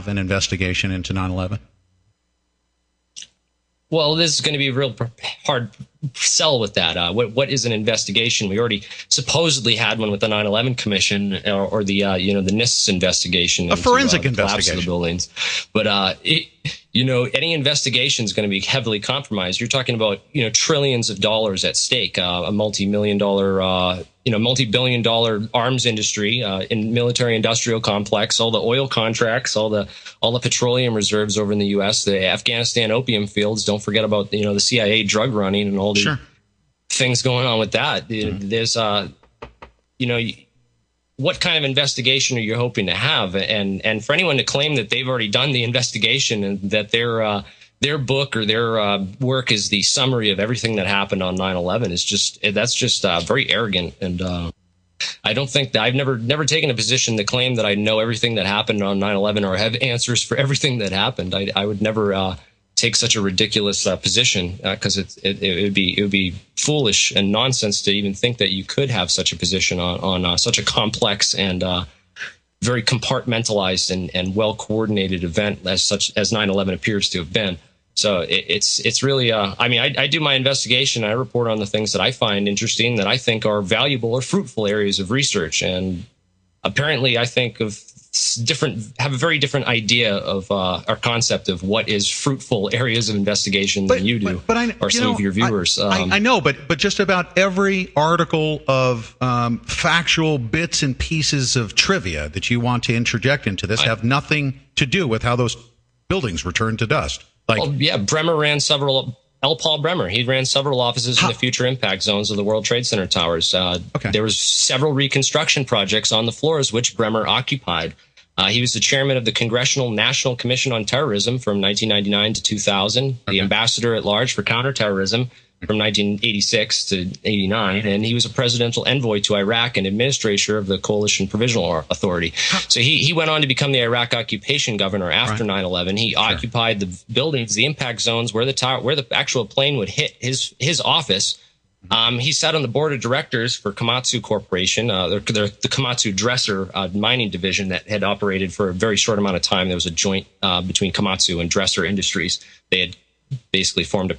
an investigation into 9/11?
Well, this is going to be a real hard sell with that. What is an investigation? We already supposedly had one with the 9/11 Commission or the NIST investigation,
a forensic investigation
of the buildings. But any investigation is going to be heavily compromised. You're talking about trillions of dollars at stake, a multi-billion dollar arms industry in military-industrial complex, all the oil contracts, all the petroleum reserves over in the U.S., the Afghanistan opium fields. Don't forget about the CIA drug running and all the things going on with that. There's what kind of investigation are you hoping to have? And for anyone to claim that they've already done the investigation and that their book or their work is the summary of everything that happened on 9/11 that's just very arrogant. And I don't think that I've never taken a position to claim that I know everything that happened on 9/11 or have answers for everything that happened. I would never take such a ridiculous position because it would be foolish and nonsense to even think that you could have such a position on such a complex and very compartmentalized and well coordinated event as 9/11 appears to have been. So it's really I do my investigation. I report on the things that I find interesting, that I think are valuable or fruitful areas of research, and apparently I think have a very different idea of our concept of what is fruitful areas of investigation than you do, or some of your viewers.
I know, but just about every article of factual bits and pieces of trivia that you want to interject into this have nothing to do with how those buildings returned to dust.
Bremer ran several. L. Paul Bremer, he ran several offices in the future impact zones of the World Trade Center towers. There was several reconstruction projects on the floors which Bremer occupied. He was the chairman of the Congressional National Commission on Terrorism from 1999 to 2000, the ambassador at large for counterterrorism from 1986 to 89, and he was a presidential envoy to Iraq and administrator of the Coalition Provisional Authority. So he went on to become the Iraq occupation governor after 9/11. He occupied the buildings, the impact zones where the actual plane would hit his office. He sat on the board of directors for Komatsu Corporation, the Komatsu Dresser mining division that had operated for a very short amount of time. There was a joint between Komatsu and Dresser Industries. They had basically formed a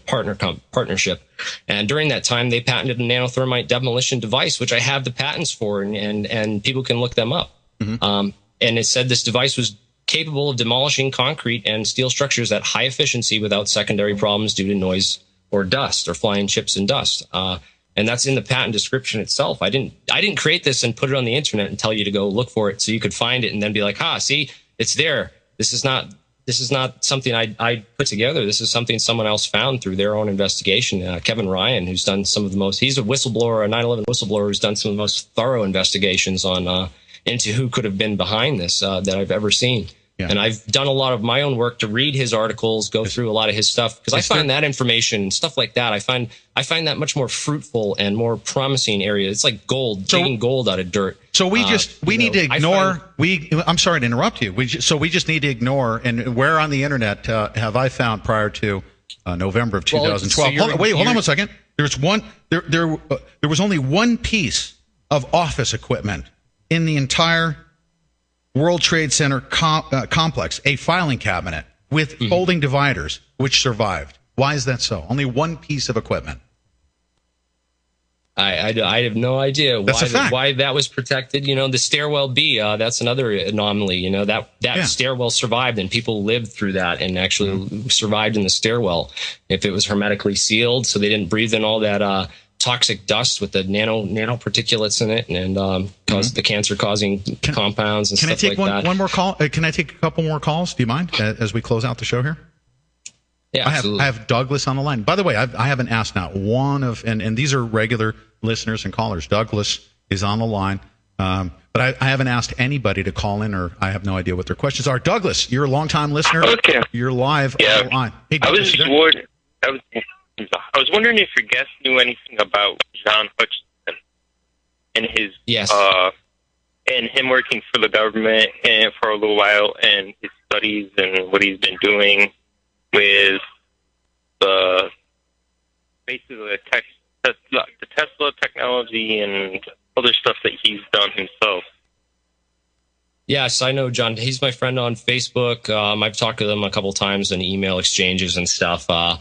partnership. And during that time, they patented a nanothermite demolition device, which I have the patents for, and people can look them up. And it said this device was capable of demolishing concrete and steel structures at high efficiency without secondary problems due to noise or dust or flying chips and dust. And that's in the patent description itself. I didn't create this and put it on the internet and tell you to go look for it so you could find it and then be like, see, it's there. This is not something I put together. This is something someone else found through their own investigation. Kevin Ryan, who's done he's a whistleblower, a 9/11 whistleblower who's done some of the most thorough investigations into who could have been behind this that I've ever seen. Yeah. And I've done a lot of my own work to read his articles, go through a lot of his stuff, because I find that information, stuff like that, I find that much more fruitful and more promising area. It's like gold, digging gold out of dirt.
So we need to ignore. I'm sorry to interrupt you. We just need to ignore. And where on the internet have I found prior to November of 2012? Hold on 1 second. There was only one piece of office equipment in the entire World Trade Center complex, a filing cabinet with folding dividers, which survived. Why is that so? Only one piece of equipment.
I have no idea why that was protected. The stairwell B, that's another anomaly. That stairwell survived, and people lived through that and actually survived in the stairwell. If it was hermetically sealed, so they didn't breathe in all that toxic dust with the nanoparticulates in it, and caused the cancer-causing compounds and stuff like that. Can I take one more call? Can I take a couple more calls? Do you mind as we close out the show here? Yeah, I have Douglas on the line. By the way, I haven't asked not one of, and these are regular listeners and callers. Douglas is on the line, but I haven't asked anybody to call in, or I have no idea what their questions are. Douglas, you're a longtime listener. Okay. You're live on the line. Hey, Douglas,
I was wondering if your guest knew anything about John Hutchinson and his and him working for the government and for a little while, and his studies and what he's been doing with basically the Tesla technology and other stuff that he's done himself.
Yes, I know John. He's my friend on Facebook. I've talked to him a couple times in email exchanges and stuff. My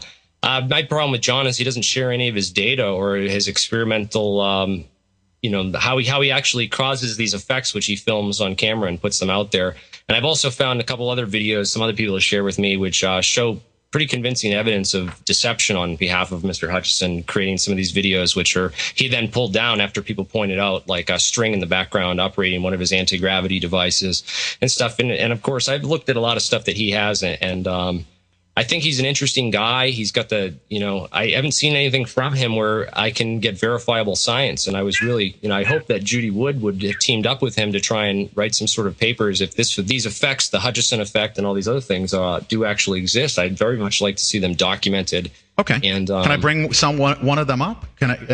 problem with John is he doesn't share any of his data or his experimental, how he actually causes these effects, which he films on camera and puts them out there. And I've also found a couple other videos some other people have shared with me, which show pretty convincing evidence of deception on behalf of Mr. Hutchinson, creating some of these videos, which he then pulled down after people pointed out, like a string in the background operating one of his anti-gravity devices and stuff. And of course, I've looked at a lot of stuff that he has, and I think he's an interesting guy. He's got I haven't seen anything from him where I can get verifiable science. And I was really, I hope that Judy Wood would have teamed up with him to try and write some sort of papers. If these effects, the Hutchinson effect and all these other things do actually exist, I'd very much like to see them documented.
Okay. And can I bring one of them up?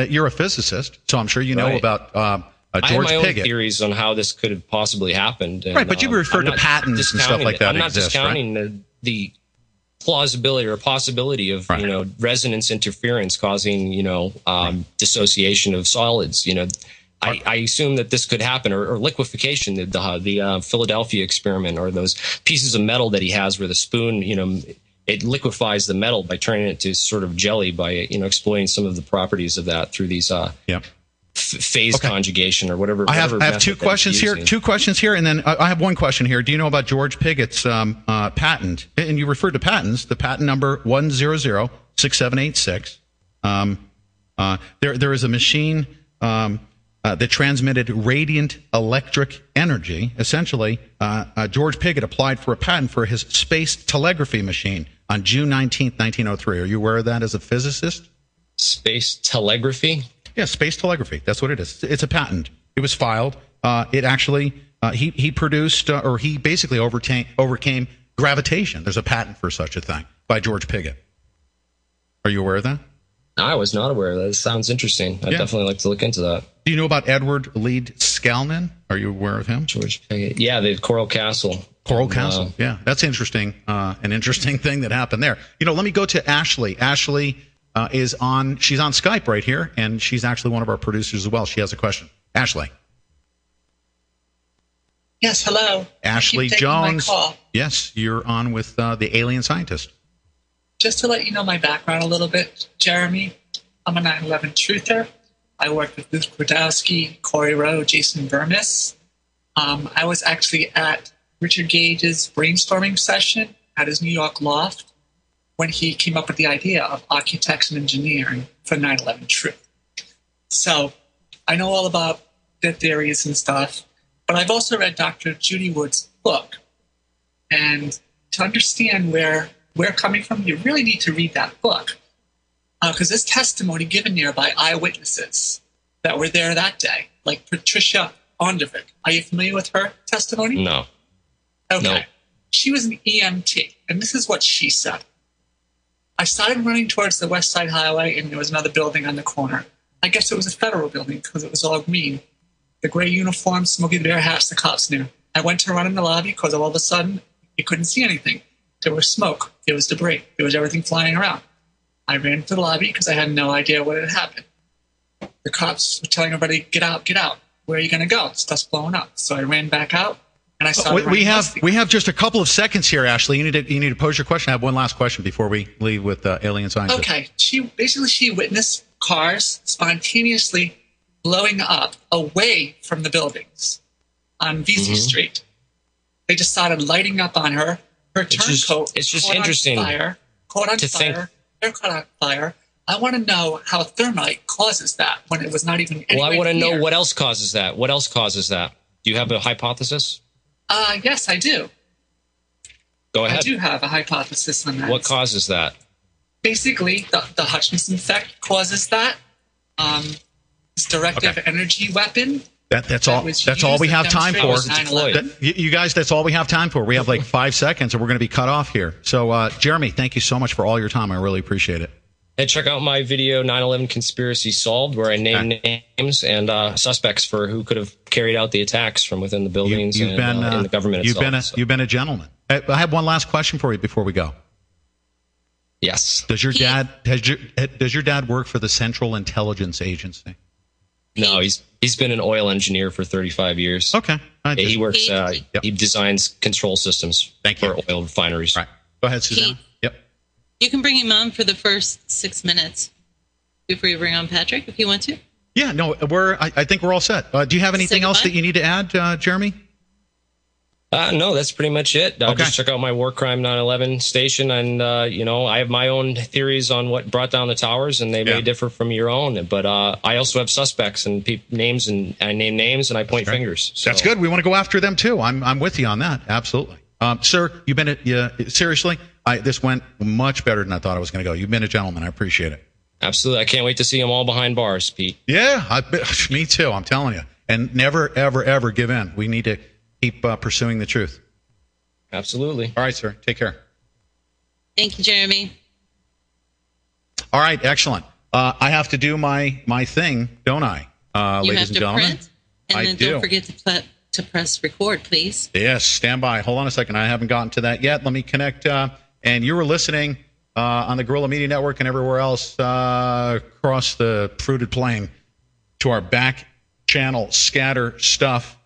You're a physicist, so I'm sure you know about George Pigott.
I have my own theories on how this could have possibly happened. And,
right, but you referred to patents and stuff like that.
I'm not discounting the plausibility or possibility of resonance interference causing dissociation of solids. I assume that this could happen, or liquefaction, the Philadelphia experiment, or those pieces of metal that he has where the spoon it liquefies the metal by turning it to sort of jelly by exploiting some of the properties of that through these phase conjugation or whatever. I
have two questions here. And then I have one question here. Do you know about George Pigott's patent? And you referred to patents. The patent number 1006786. There is a machine that transmitted radiant electric energy. Essentially, George Pigott applied for a patent for his space telegraphy machine on June 19th, 1903. Are you aware of that as a physicist?
Space telegraphy?
Yeah, space telegraphy. That's what it is. It's a patent. It was filed. It actually, he produced, or he basically overcame gravitation. There's a patent for such a thing by George Pigott. Are you aware of that?
I was not aware of that. It sounds interesting. I'd definitely like to look into that.
Do you know about Edward Lead Skalnin? Are you aware of him?
George Pigott. Yeah, the Coral Castle.
Coral Castle. Yeah, that's interesting. An interesting thing that happened there. Let me go to Ashley. Ashley she's on Skype right here, and she's actually one of our producers as well. She has a question. Ashley.
Yes, hello.
Ashley Jones. Yes, you're on with the alien scientist.
Just to let you know my background a little bit, Jeremy, I'm a 9/11 truther. I worked with Luke Brodowski, Corey Rowe, Jason Vermis. I was actually at Richard Gage's brainstorming session at his New York loft when he came up with the idea of architects and engineering for 9/11 truth. So I know all about their theories and stuff, but I've also read Dr. Judy Wood's book. And to understand where we're coming from, you really need to read that book. Because there's testimony given there by eyewitnesses that were there that day, like Patricia Ondervik. Are you familiar with her testimony?
No.
Okay.
No.
She was an EMT, and this is what she said. I started running towards the West Side Highway, and there was another building on the corner. I guess it was a federal building because it was all green. The gray uniforms, Smokey the Bear hats, the cops knew. I went to run in the lobby because all of a sudden, you couldn't see anything. There was smoke. There was debris. There was everything flying around. I ran to the lobby because I had no idea what had happened. The cops were telling everybody, get out, get out. Where are you going to go? Stuff's blowing up. So I ran back out, and I started
we have just a couple of seconds here, Ashley. You need to pose your question. I have one last question before we leave with alien scientists.
Okay. She witnessed cars spontaneously blowing up away from the buildings on Vesey Street. They just started lighting up on her. Her turncoat
it's just interesting
caught on fire. They're caught on fire. I want to know how thermite causes that when it was not even anywhere.
Well, I want to know what else causes that. What else causes that? Do you have a hypothesis?
Yes, I do.
Go ahead.
I do have a hypothesis on that.
What causes that?
Basically, the Hutchinson effect causes that. This directive energy weapon.
That's all we have time for. You guys, that's all we have time for. We have like 5 seconds, and we're going to be cut off here. So, Jeremy, thank you so much for all your time. I really appreciate it.
And check out my video, 9/11 Conspiracy Solved, where I name names and suspects for who could have carried out the attacks from within the buildings and in the government itself.
You've been a gentleman. I have one last question for you before we go.
Yes.
Does your dad work for the Central Intelligence Agency?
No, he's been an oil engineer for 35 years.
Okay.
He works. He designs control systems for oil refineries.
Right. Go ahead, Susanna. Yep.
You can bring him on for the first 6 minutes before you bring on Patrick, if you want to.
Yeah. No, I think we're all set. Do you have anything else that you need to add, Jeremy?
No, that's pretty much it. Just check out my War Crime 9/11 station, and I have my own theories on what brought down the towers, and they may differ from your own. But I also have suspects and names, and I name names and I point fingers. So.
That's good. We want to go after them too. I'm with you on that. Absolutely, sir. You've been seriously. This went much better than I thought it was going to go. You've been a gentleman. I appreciate it.
Absolutely. I can't wait to see them all behind bars, Pete.
Yeah, me too. I'm telling you. And never, ever, ever give in. We need to keep pursuing the truth.
Absolutely.
All right, sir. Take care.
Thank you, Jeremy.
All right. Excellent. I have to do my thing, don't I, ladies and gentlemen?
Print, and then don't forget to press record, please.
Yes. Stand by. Hold on a second. I haven't gotten to that yet. Let me connect. And you were listening on the Guerrilla Media Network and everywhere else across the fruited plain to our back channel scatter stuff.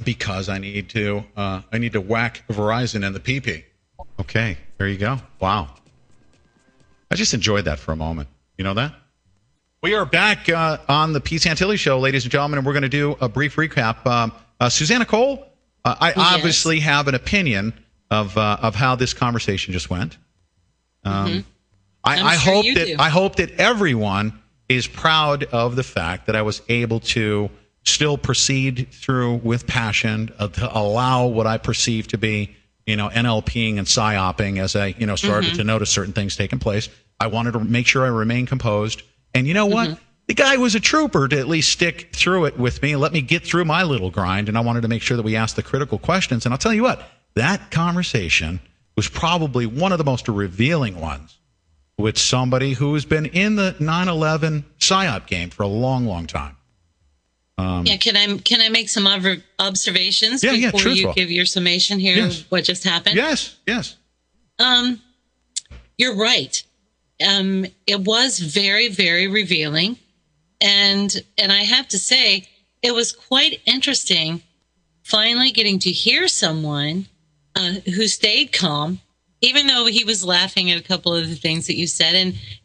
Because I need to whack Verizon and the PP. Okay, there you go. Wow. I just enjoyed that for a moment. You know that? We are back on the Pete Santilli Show, ladies and gentlemen, and we're going to do a brief recap. Susanna Cole, I obviously have an opinion of how this conversation just went. I hope that everyone is proud of the fact that I was able to still proceed through with passion to allow what I perceive to be, NLPing and psy-oping as I, started to notice certain things taking place. I wanted to make sure I remain composed. And you know what? The guy was a trooper to at least stick through it with me and let me get through my little grind. And I wanted to make sure that we asked the critical questions. And I'll tell you what, that conversation was probably one of the most revealing ones with somebody who has been in the 9/11 psy-op game for a long, long time.
Can I make some observations before you give your summation here of what just happened?
Yes.
You're right. It was very, very revealing, and I have to say it was quite interesting finally getting to hear someone who stayed calm, even though he was laughing at a couple of the things that you said,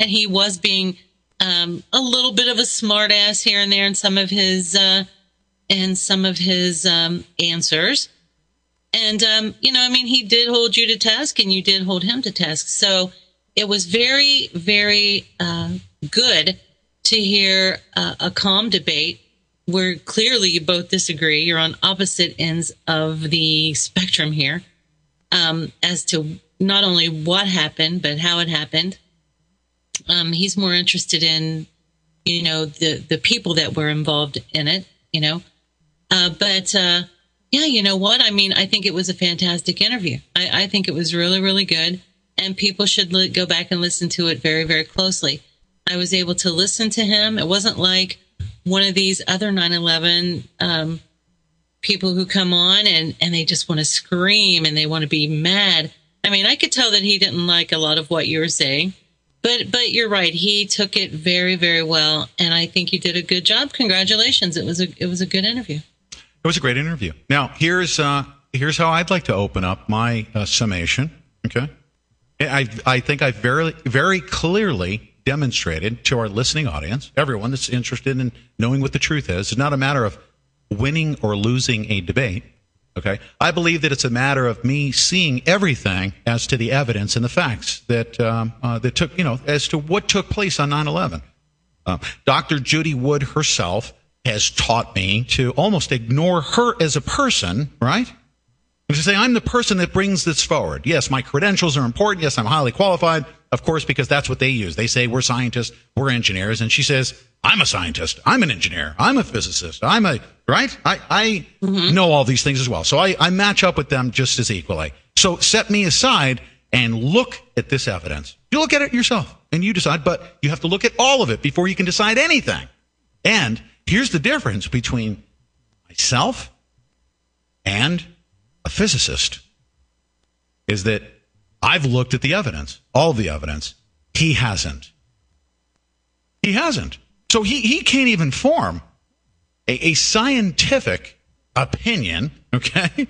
and he was being a little bit of a smart ass here and there in some of his answers. And, he did hold you to task and you did hold him to task. So it was very, very good to hear a calm debate where clearly you both disagree. You're on opposite ends of the spectrum here as to not only what happened, but how it happened. He's more interested in, the people that were involved in it, you know what? I think it was a fantastic interview. I think it was really, really good. And people should go back and listen to it very, very closely. I was able to listen to him. It wasn't like one of these other 9/11 people who come on and they just want to scream and they want to be mad. I could tell that he didn't like a lot of what you were saying. But you're right. He took it very, very well, and I think you did a good job. Congratulations. It was a good interview.
It was a great interview. Now, here's how I'd like to open up my summation. Okay, I think I very, very clearly demonstrated to our listening audience, everyone that's interested in knowing what the truth is. It's not a matter of winning or losing a debate. Okay, I believe that it's a matter of me seeing everything as to the evidence and the facts that took, as to what took place on 9/11. Dr. Judy Wood herself has taught me to almost ignore her as a person, right? And to say, I'm the person that brings this forward. Yes, my credentials are important. Yes, I'm highly qualified, of course, because that's what they use. They say we're scientists, we're engineers. And she says, I'm a scientist, I'm an engineer, I'm a physicist, right? I know all these things as well. So I match up with them just as equally. So set me aside and look at this evidence. You look at it yourself and you decide, but you have to look at all of it before you can decide anything. And here's the difference between myself and a physicist is that I've looked at the evidence, all of the evidence. He hasn't. He hasn't. So he can't even form a scientific opinion, okay?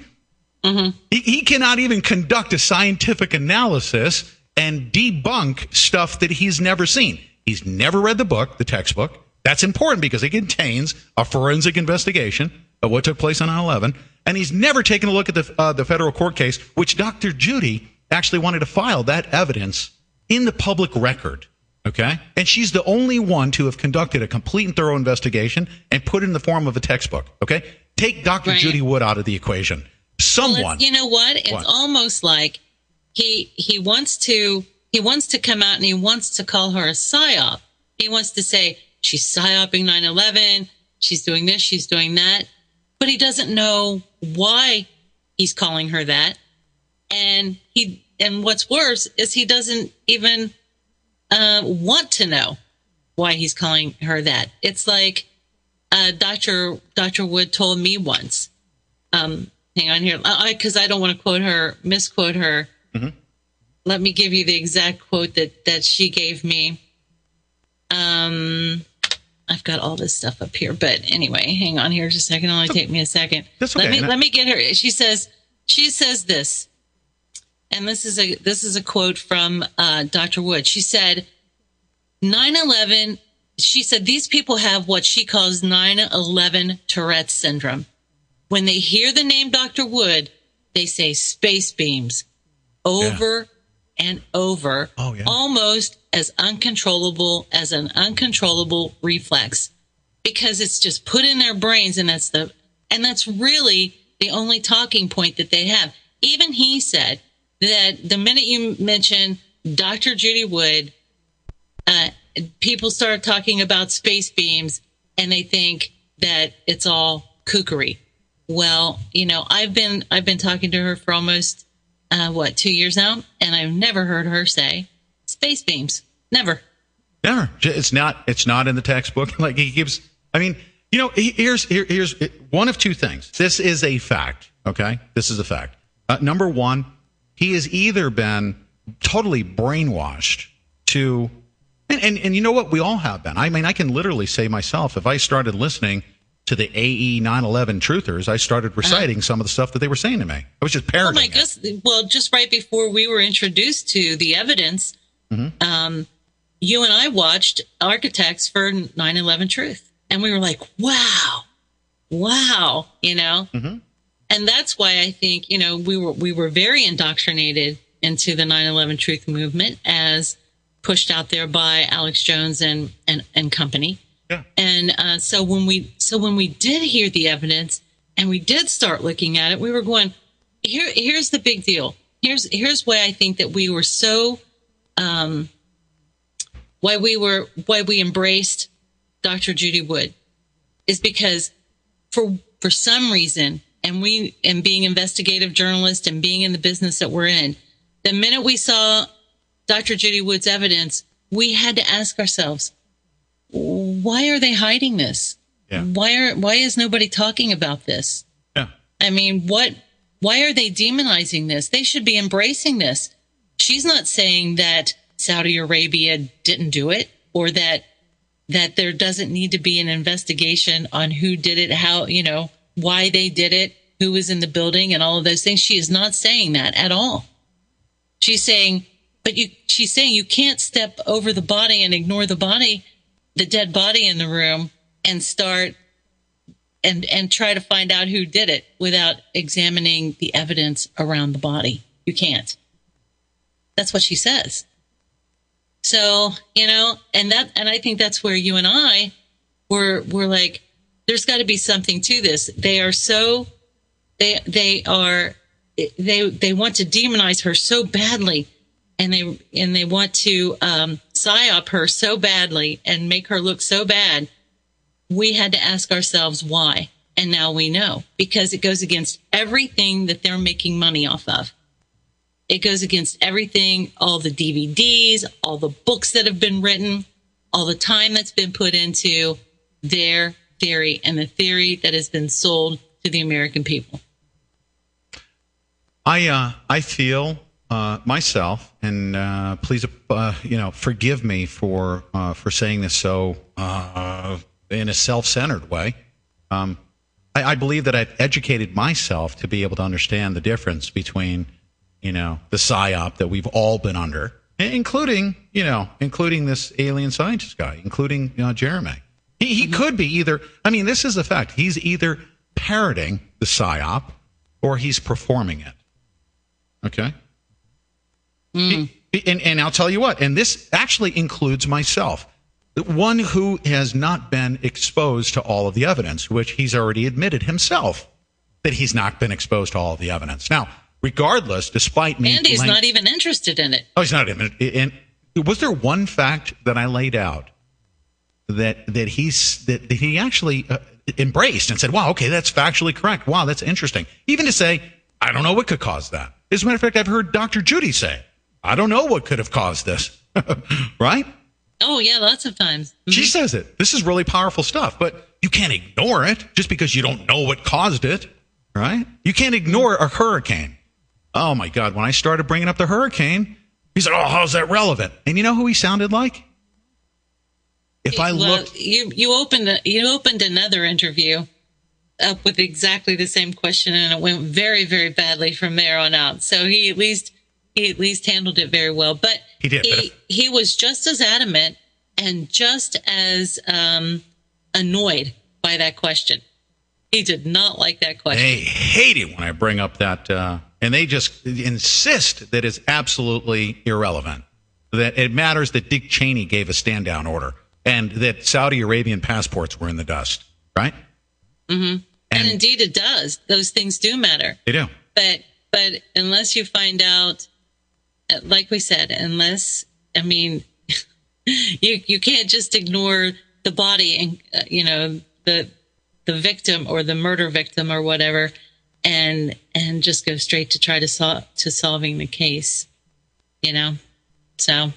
Mm-hmm. He cannot even conduct a scientific analysis and debunk stuff that he's never seen. He's never read the book, the textbook. That's important because it contains a forensic investigation of what took place on 9/11. And he's never taken a look at the federal court case, which Dr. Judy actually wanted to file that evidence in the public record. Okay? And she's the only one to have conducted a complete and thorough investigation and put it in the form of a textbook. Okay? Take Dr. Right. Judy Wood out of the equation. Someone.
Well, you know what? It's almost like he wants to come out and he wants to call her a psy-op. He wants to say she's psy-oping 9/11. She's doing this. She's doing that. But he doesn't know why he's calling her that. And what's worse is he doesn't even want to know why he's calling her that. It's like Dr. Wood told me once. Hang on here, because I don't want to misquote her. Mm-hmm. Let me give you the exact quote that she gave me. I've got all this stuff up here, but anyway, hang on here just a second. It'll only take me a second. That's okay. Let me get her. She says this, and this is a quote from Dr. Wood. She said, 9/11. She said these people have what she calls 9/11 Tourette's syndrome. When they hear the name Dr. Wood, they say space beams over and over, almost as uncontrollable as an uncontrollable reflex, because it's just put in their brains, and that's really the only talking point that they have. Even he said that the minute you mention Dr. Judy Wood, people start talking about space beams, and they think that it's all kookery. Well, I've been talking to her for almost 2 years now, and I've never heard her say space beams. Never. It's not in the textbook. Like he gives. I mean, here's one of two things. This is a fact. Okay, this is a fact. Number one, he has either been totally brainwashed to, and you know what, we all have been. I mean, I can literally say myself, if I started listening to the AE 9/11 truthers, I started reciting some of the stuff that they were saying to me. I was just parroting. Oh my goodness! Well, just right before we were introduced to the evidence, you and I watched Architects for 9/11 Truth, and we were like, "Wow, Mm-hmm. And that's why I think we were very indoctrinated into the 9/11 Truth movement as pushed out there by Alex Jones and company. Yeah. And so when we did hear the evidence and we did start looking at it, we were going, here's the big deal. Here's why I think that we were so why we embraced Dr. Judy Wood is because for some reason, and being investigative journalists and being in the business that we're in, the minute we saw Dr. Judy Wood's evidence, we had to ask ourselves, why are they hiding this? Yeah. Why is nobody talking about this? Yeah. I mean, why are they demonizing this? They should be embracing this. She's not saying that Saudi Arabia didn't do it, or that there doesn't need to be an investigation on who did it, how, why they did it, who was in the building, and all of those things. She is not saying that at all. She's saying, But she's saying you can't step over the body and ignore the body, the dead body in the room, and start and try to find out who did it without examining the evidence around the body. You can't. That's what she says. So, and I think that's where you and I were like, there's got to be something to this. They are so, they want to demonize her so badly, and they want to psy-op her so badly and make her look so bad. We had to ask ourselves why, and now we know, because it goes against everything that they're making money off of. It goes against everything, all the DVDs, all the books that have been written, all the time that's been put into their theory and the theory that has been sold to the American people.
I feel myself, and please, forgive me for saying this so in a self-centered way. I believe that I've educated myself to be able to understand the difference between, the psy-op that we've all been under, including this alien scientist guy, including Jeremy. He could be either. I mean, this is a fact. He's either parroting the psy-op or he's performing it. Okay. And I'll tell you what. And this actually includes myself, one who has not been exposed to all of the evidence, which he's already admitted himself that he's not been exposed to all of the evidence. Now, regardless, despite me,
Andy's not even interested in it.
Oh, he's not even. And was there one fact that I laid out that he actually embraced and said, "Wow, okay, that's factually correct. Wow, that's interesting." Even to say, "I don't know what could cause that." As a matter of fact, I've heard Dr. Judy say, "I don't know what could have caused this." Right?
Oh yeah, lots of times. Mm-hmm.
She says it. This is really powerful stuff, but you can't ignore it just because you don't know what caused it. Right? You can't ignore a hurricane. Oh my God! When I started bringing up the hurricane, he said, "Oh, how's that relevant?" And you know who he sounded like?
You opened another interview up with exactly the same question, and it went very, very badly from there on out. So he at least handled it very well. But
he did.
He was just as adamant and just as annoyed by that question. He did not like that question.
They hate it when I bring up that, and they just insist that it's absolutely irrelevant. That it matters that Dick Cheney gave a stand-down order, and that Saudi Arabian passports were in the dust, right?
Mm-hmm. And indeed it does. Those things do matter.
They do.
But unless you find out, like we said, you can't just ignore the body and, the victim or the murder victim or whatever, and just go straight to try to solving the case, So.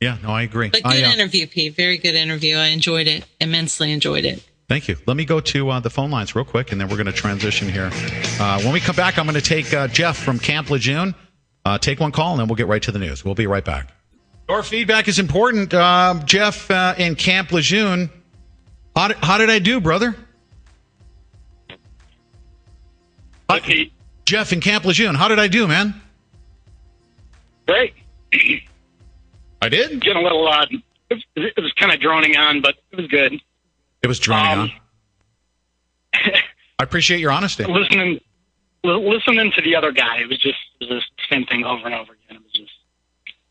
Yeah, no, I agree.
But good interview, Pete. Very good interview. I enjoyed it. Immensely enjoyed it.
Thank you. Let me go to the phone lines real quick, and then we're going to transition here. When we come back, I'm going to take Jeff from Camp Lejeune. Take one call, and then we'll get right to the news. We'll be right back. Your feedback is important. Jeff in Camp Lejeune, how did I do, brother?
Okay.
Jeff in Camp Lejeune, how did I do, man?
Great.
I did?
Getting a little it was kind of droning on, but it was good.
It was droning on? I appreciate your honesty.
Listening to the other guy, it was just the same thing over and over again. It was just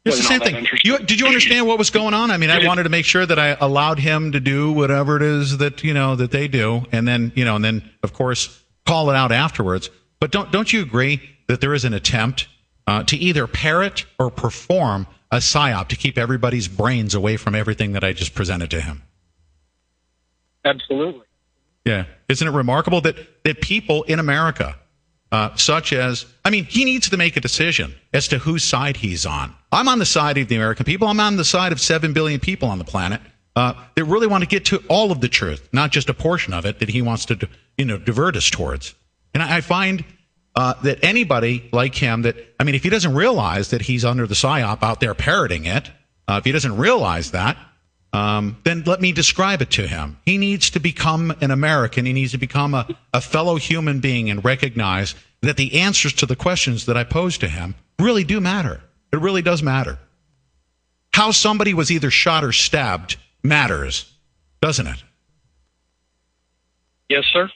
it's the same thing. Did you understand what was going on? I mean, I wanted to make sure that I allowed him to do whatever it is that that they do, and then of course call it out afterwards. But don't you agree that there is an attempt to either parrot or perform a psy-op to keep everybody's brains away from everything that I just presented to him?
Absolutely.
Yeah. Isn't it remarkable that people in America, such as, he needs to make a decision as to whose side he's on. I'm on the side of the American people. I'm on the side of 7 billion people on the planet that really want to get to all of the truth, not just a portion of it that he wants to, divert us towards. And I find that anybody like him if he doesn't realize that he's under the psy-op out there parroting it, if he doesn't realize that, then let me describe it to him. He needs to become an American. He needs to become a fellow human being and recognize that the answers to the questions that I pose to him really do matter. It really does matter. How somebody was either shot or stabbed matters, doesn't it?
Yes, sir.